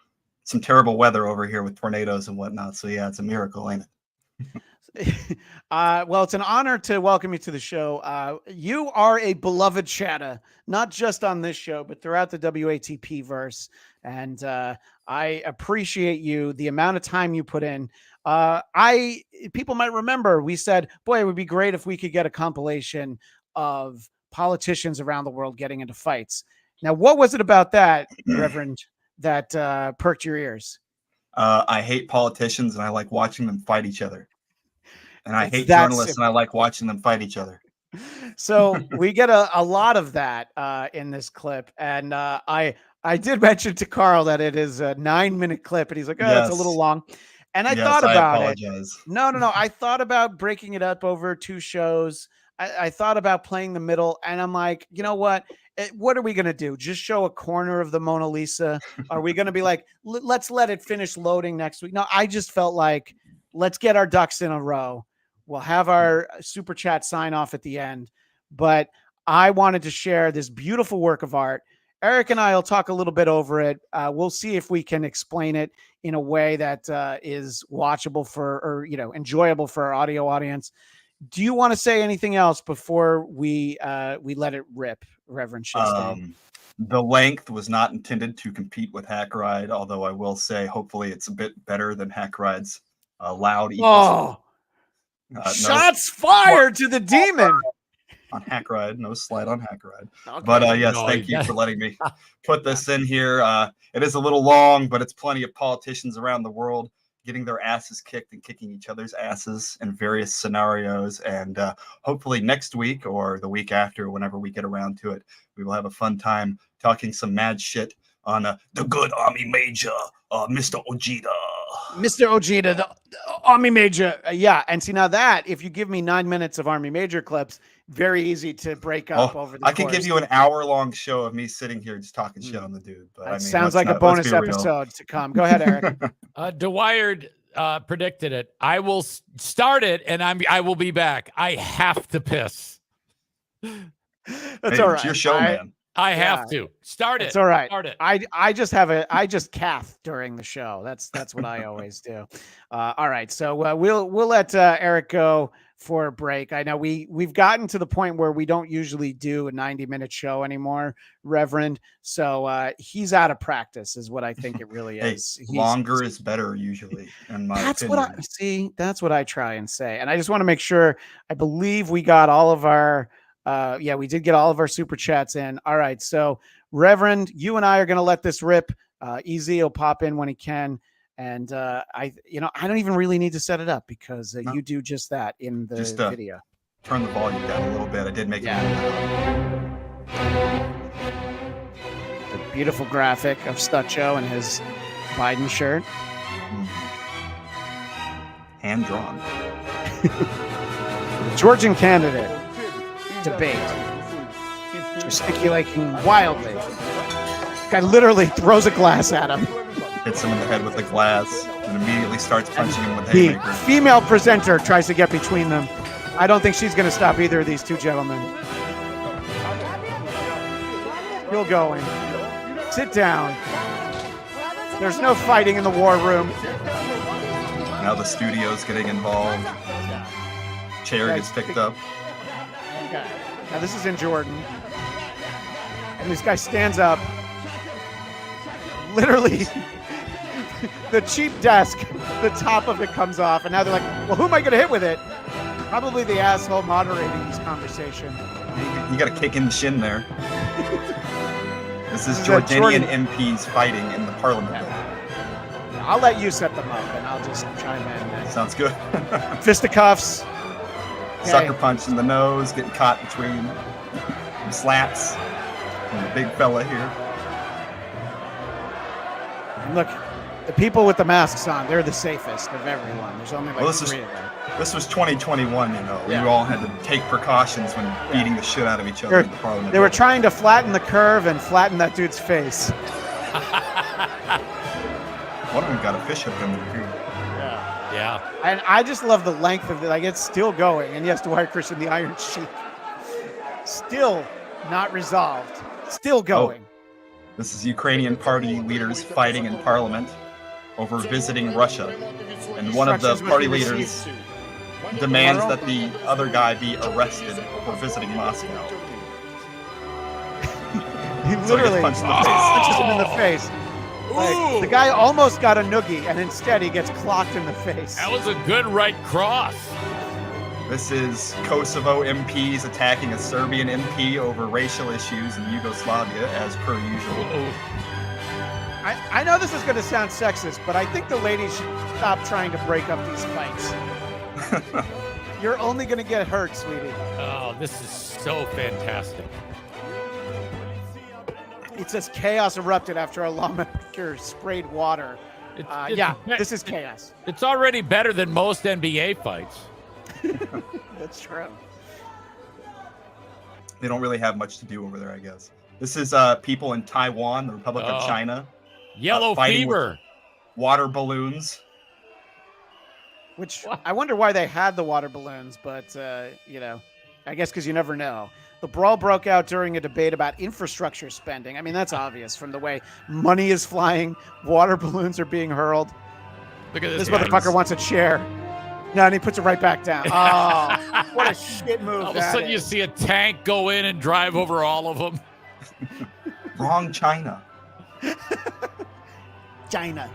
some terrible weather over here with tornadoes and whatnot. So yeah, it's a miracle, ain't it? Well, it's an honor to welcome you to the show. You are a beloved chatter, not just on this show, but throughout the WATP verse. And I appreciate you, the amount of time you put in. People might remember we said, boy, it would be great if we could get a compilation of politicians around the world getting into fights. Now, what was it about that, Reverend, that perked your ears? I hate politicians and I like watching them fight each other. And I hate that journalists simple. and I like watching them fight each other. So we get a lot of that in this clip. And I did mention to Carl that it is a 9-minute clip. And he's like, oh, it's a little long. And I thought about it. No. I thought about breaking it up over 2 shows. I thought about playing the middle. And I'm like, you know what? What are we going to do? Just show a corner of the Mona Lisa? Are we going to be like, let's let it finish loading next week? No, I just felt like, let's get our ducks in a row. We'll have our super chat sign off at the end, but I wanted to share this beautiful work of art. Eric and I will talk a little bit over it. We'll see if we can explain it in a way that is watchable or enjoyable for our audio audience. Do you want to say anything else before we let it rip, Reverend Sheetstain? The length was not intended to compete with Hack Ride, although I will say hopefully it's a bit better than Hack Ride's loud. Shots fired to the demon on Hack Ride. No slide on Hack Ride. Okay. But yes, thank you for letting me put this in here. It is a little long, but it's plenty of politicians around the world getting their asses kicked and kicking each other's asses in various scenarios. And hopefully next week or the week after, whenever we get around to it, we will have a fun time talking some mad shit on the good Army Major, Mr. Ojeda. Mr. Ojeda, the Army Major. Yeah. And see, now that if you give me 9 minutes of Army Major clips, very easy to break up over the I can give you an hour-long show of me sitting here just talking shit on the dude. But that sounds like a bonus episode to come. Go ahead, Eric. DeWired predicted it. I will start it, and I will be back. I have to piss. That's all right. It's your show, man. I have to start it. It's all right. Start it. I just calf during the show. That's what I always do. All right. So we'll let Eric go for a break. I know we've gotten to the point where we don't usually do a 90-minute show anymore, Reverend. So he's out of practice is what I think it really is. Longer is better usually, in my opinion. That's what I try and say. And I just want to make sure, I believe we got all of our we did get all of our super chats in. All right. So Reverend, you and I are going to let this rip. Easy. He'll pop in when he can. And I don't even really need to set it up because you do just that in the video. Turn the volume down a little bit. I did make it. The beautiful graphic of Stutcho and his Biden shirt. Hand drawn. Georgian candidate debate. Gesticulating wildly. Guy literally throws a glass at him. Hits him in the head with the glass and immediately starts punching him with haymakers. The female presenter tries to get between them. I don't think she's going to stop either of these two gentlemen. You're going. Sit down. There's no fighting in the war room. Now the studio's getting involved. Chair gets picked up. Okay. Now this is in Jordan. And this guy stands up. Literally, the cheap desk, the top of it comes off. And now they're like, well, who am I going to hit with it? Probably the asshole moderating this conversation. You got a kick in the shin there. This is Jordanian MPs fighting in the parliament. Yeah. I'll let you set them up, and I'll just chime in. Sounds good. Fisticuffs. Sucker punch in the nose, getting caught between slaps. And the big fella here. And look, the people with the masks on, they're the safest of everyone. There's only like 3 of them. This was 2021, We all had to take precautions when beating the shit out of each other in the parliament. They were trying to flatten the curve and flatten that dude's face. One of them got a fish hook in there, too. Yeah. And I just love the length of it. Like, it's still going. And yes, Dwight Christian, the Iron Sheik. Still not resolved. Still going. This is Ukrainian party leaders fighting in parliament. over visiting Russia. And one of the party leaders demands that the other guy be arrested for visiting Moscow. He literally punches him in the face. Like, the guy almost got a noogie, and instead he gets clocked in the face. That was a good right cross. This is Kosovo MPs attacking a Serbian MP over racial issues in Yugoslavia, as per usual. I know this is going to sound sexist, but I think the ladies should stop trying to break up these fights. You're only going to get hurt, sweetie. Oh, this is so fantastic. It says chaos erupted after a lawmaker sprayed water. This is chaos. It's already better than most NBA fights. That's true. They don't really have much to do over there, I guess. This is people in Taiwan, the Republic of China. Yellow fever. Water balloons. Which I wonder why they had the water balloons, but, I guess because you never know. The brawl broke out during a debate about infrastructure spending. I mean, that's obvious from the way money is flying, water balloons are being hurled. Look at this. This motherfucker wants a chair. No, and he puts it right back down. Oh, what a shit move. All of a sudden you see a tank go in and drive over all of them. Wrong China. China.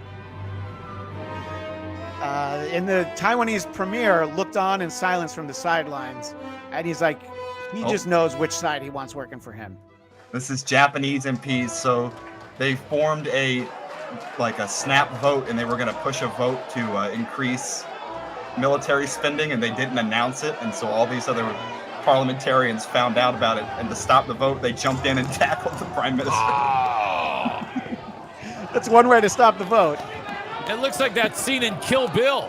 And the Taiwanese premier looked on in silence from the sidelines, and he's like, he just knows which side he wants working for him. This is Japanese MPs, so they formed a snap vote, and they were going to push a vote to increase military spending, and they didn't announce it, and so all these other parliamentarians found out about it, and to stop the vote, they jumped in and tackled the prime minister. Oh. That's one way to stop the vote. It looks like that scene in Kill Bill.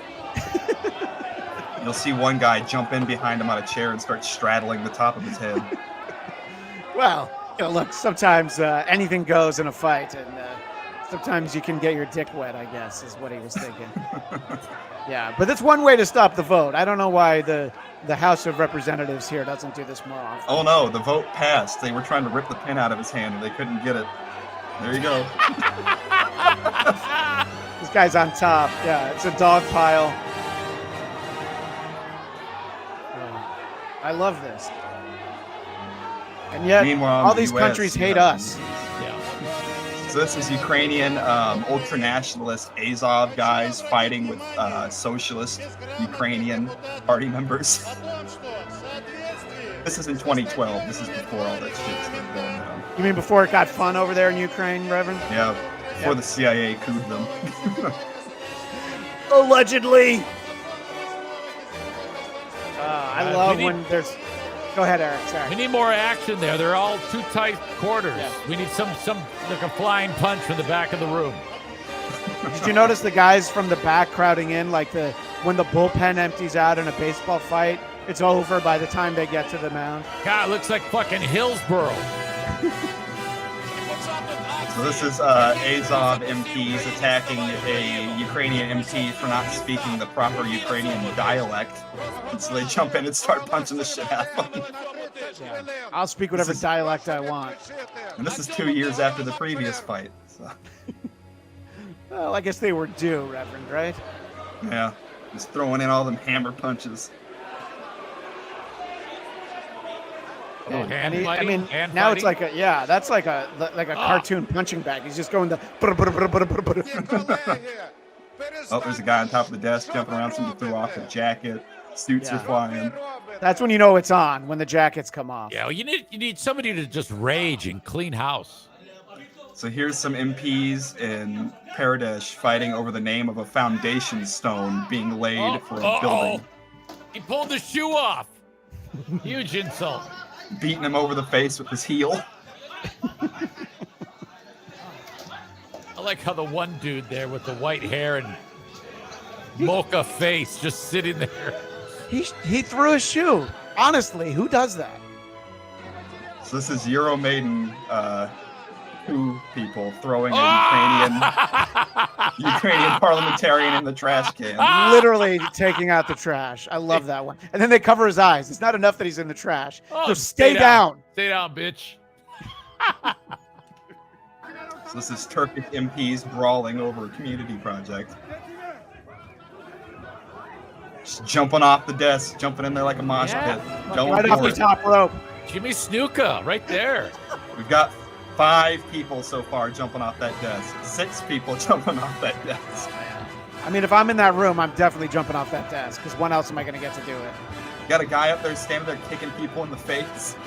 You'll see one guy jump in behind him on a chair and start straddling the top of his head. Well, look, sometimes anything goes in a fight, and sometimes you can get your dick wet, I guess, is what he was thinking. Yeah, but that's one way to stop the vote. I don't know why the House of Representatives here doesn't do this more often. Oh no, the vote passed. They were trying to rip the pen out of his hand and they couldn't get it. There you go. This guy's on top. Yeah, it's a dog pile. I love this. And yet, meanwhile, all these countries hate us. So this is Ukrainian ultranationalist Azov guys fighting with socialist Ukrainian party members. This is in 2012. This is before all that shit started going down. You mean before it got fun over there in Ukraine, Reverend? Yeah, before the CIA couped them. Allegedly. I love when there's... Go ahead, Eric. Sorry. We need more action there. They're all too tight quarters. Yeah. We need some like a flying punch from the back of the room. Did you notice the guys from the back crowding in? Like when the bullpen empties out in a baseball fight, it's over by the time they get to the mound. God, it looks like fucking Hillsboro. So this is Azov MPs attacking a Ukrainian MP for not speaking the proper Ukrainian dialect. And so they jump in and start punching the shit out of them. Yeah. I'll speak whatever dialect I want. And this is 2 years after the previous fight. So. Well, I guess they were due, Reverend, right? Yeah, just throwing in all them hammer punches. Oh, now it's like that's like a cartoon punching bag. He's just going Oh, there's a guy on top of the desk jumping around. Somebody threw off a jacket. Suits are flying. That's when you know it's on, when the jackets come off. Yeah, well, you need somebody to just rage and clean house. So here's some MPs in Paradesh fighting over the name of a foundation stone being laid for a building. He pulled the shoe off. Huge insult. Beating him over the face with his heel. I like how the one dude there with the white hair and mocha face just sitting there. He threw a shoe. Honestly, who does that? So this is Euro Maiden coup people throwing a Ukrainian parliamentarian in the trash can. Literally taking out the trash. I love that one. And then they cover his eyes. It's not enough that he's in the trash. So stay down. Stay down, bitch. So this is Turkish MPs brawling over a community project. Just jumping off the desk, jumping in there like a mosh pit. Going Right off the top rope. Jimmy Snuka, right there. We've got 5 people so far jumping off that desk. 6 people jumping off that desk. I mean, if I'm in that room, I'm definitely jumping off that desk, because when else am I going to get to do it? You got a guy up there standing there kicking people in the face.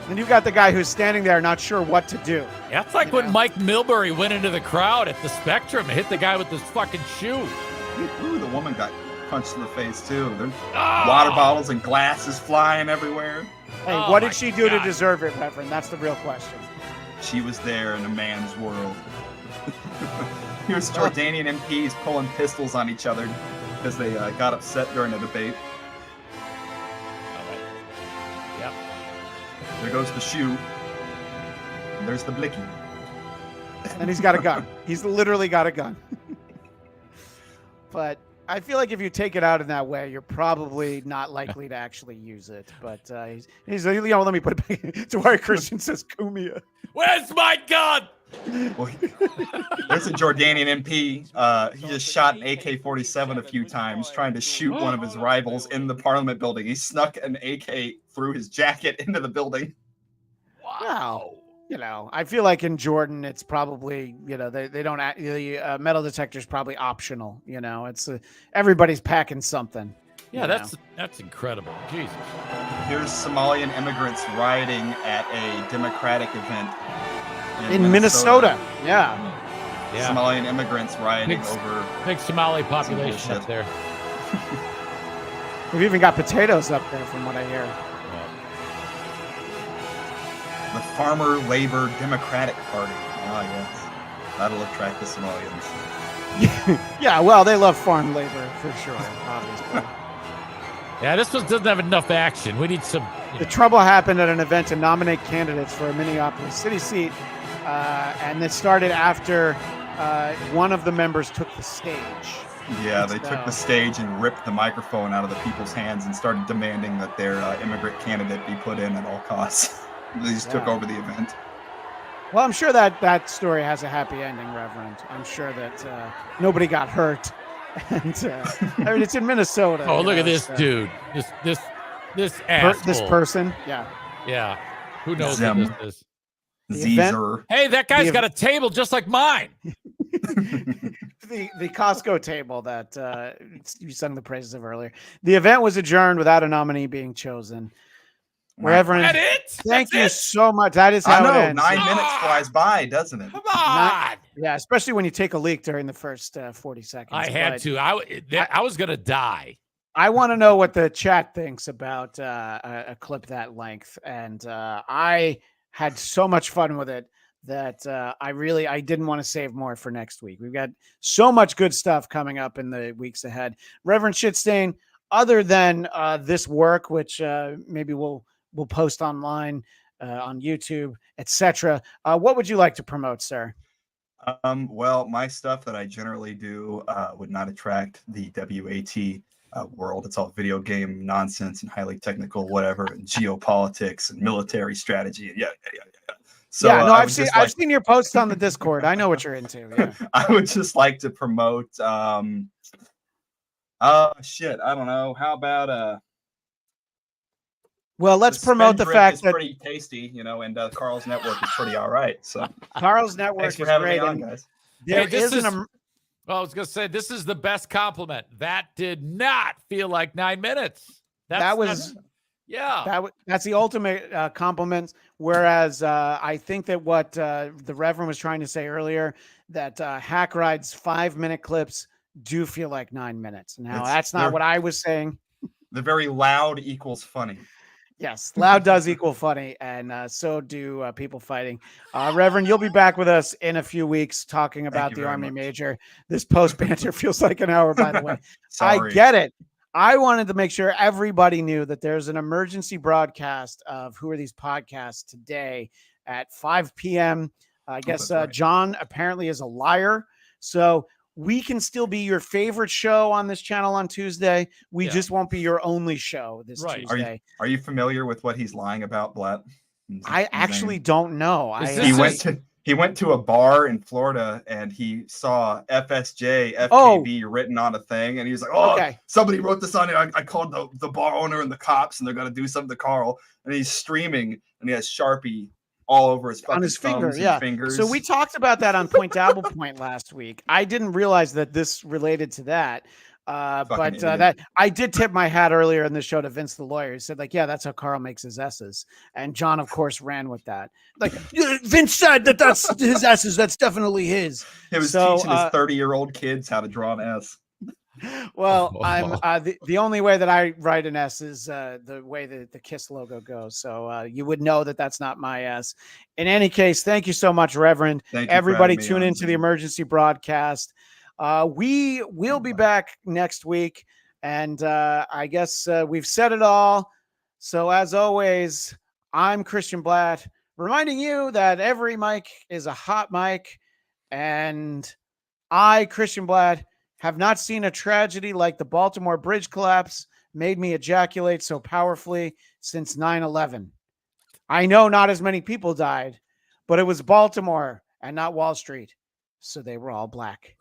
Then you've got the guy who's standing there not sure what to do. That's like when Mike Milbury went into the crowd at the Spectrum and hit the guy with his fucking shoe. Ooh, the woman got punched in the face too. There's water bottles and glasses flying everywhere. Hey, what did she do to deserve it, Reverend? That's the real question. She was there in a man's world. Here's Jordanian MPs pulling pistols on each other because they got upset during a debate. Yep. There goes the shoe. And there's the blicky. And he's got a gun. He's literally got a gun. But I feel like if you take it out in that way, you're probably not likely to actually use it. But he's let me put it back. To where Christian says, Kumia. Where's my gun? Well, there's a Jordanian MP. He just shot an AK-47 a few times trying to shoot one of his rivals in the Parliament building. He snuck an AK through his jacket into the building. Wow. I feel like in Jordan, it's probably, they don't, the metal detector is probably optional. It's everybody's packing something. Yeah, that's incredible. Jesus. Here's Somalian immigrants rioting at a Democratic event in Minnesota. Yeah. Somalian immigrants rioting over big Somali population up there. We've even got potatoes up there, from what I hear. The Farmer Labor Democratic Party. Ah, yes. That'll attract the Somalians. Yeah, well, they love farm labor for sure, obviously. Yeah, this one doesn't have enough action. We need some. The trouble happened at an event to nominate candidates for a Minneapolis city seat, and it started after one of the members took the stage. Yeah, they took the stage and ripped the microphone out of the people's hands and started demanding that their immigrant candidate be put in at all costs. They just took over the event. Well, I'm sure that story has a happy ending, Reverend. I'm sure that nobody got hurt. And I mean, it's in Minnesota. Oh, look at this dude. This asshole. This person. Yeah. Yeah. Who knows who this is? Hey, that guy's got a table just like mine. The Costco table that you sung the praises of earlier. The event was adjourned without a nominee being chosen. Reverend, thank you so much. That is how it ends. 9 minutes flies by, doesn't it? Come on. Yeah, especially when you take a leak during the first 40 seconds. I had to. I was going to die. I want to know what the chat thinks about a clip that length. And I had so much fun with it that I didn't want to save more for next week. We've got so much good stuff coming up in the weeks ahead. Reverend Sheetstain, other than this work, which maybe we'll post online on YouTube, etc. What would you like to promote, sir? Well, my stuff that I generally do would not attract the WAT world. It's all video game nonsense and highly technical, whatever, and geopolitics and military strategy. Yeah. So yeah, no, I've seen your posts on the Discord. I know what you're into. Yeah. I would just like to promote. Shit, I don't know. How about Well, let's promote the fact that pretty tasty, and Carl's network is pretty all right. So Carl's network is great, guys. There I was gonna say this is the best compliment. That did not feel like 9 minutes. That's the ultimate compliment. Whereas I think that what the Reverend was trying to say earlier, that Hack Ride's 5-minute clips do feel like 9 minutes. Now that's not what I was saying. The very loud equals funny. Yes, loud does equal funny, and so do people fighting. Reverend, you'll be back with us in a few weeks talking about the Army Major. This post banter feels like an hour, by the way. I get it. I wanted to make sure everybody knew that there's an emergency broadcast of Who Are These Podcasts today at 5 p.m. I guess John apparently is a liar, so we can still be your favorite show on this channel on Tuesday. We just won't be your only show this Tuesday. Are you familiar with what he's lying about, Blatt? I actually don't know. He He went to a bar in Florida and he saw FSJ, FKB written on a thing. And he was like, oh, Okay. somebody wrote this on it. I called the bar owner and the cops and they're going to do something to Carl. And he's streaming and he has Sharpie all over his fucking finger, thumbs yeah. and fingers. So we talked about that on Point Double Point last week. I didn't realize that this related to that. But idiot. that I did tip my hat earlier in the show to Vince the lawyer. He said, like, yeah, that's how Carl makes his S's. And John, of course, ran with that. Like, Vince said that's his S's. That's definitely his. He was teaching his 30-year-old kids how to draw an S. Well, I'm the only way that I write an S is the way that the KISS logo goes. So you would know that that's not my S. In any case, thank you so much, Reverend. Thank you for Everybody having me tune on, into the Zane. emergency broadcast. We will be back next week. And I guess we've said it all. So as always, I'm Christian Bladt, reminding you that every mic is a hot mic. And I, Christian Bladt, have not seen a tragedy like the Baltimore bridge collapse made me ejaculate so powerfully since 9/11. I know not as many people died, but it was Baltimore and not Wall Street. So they were all black.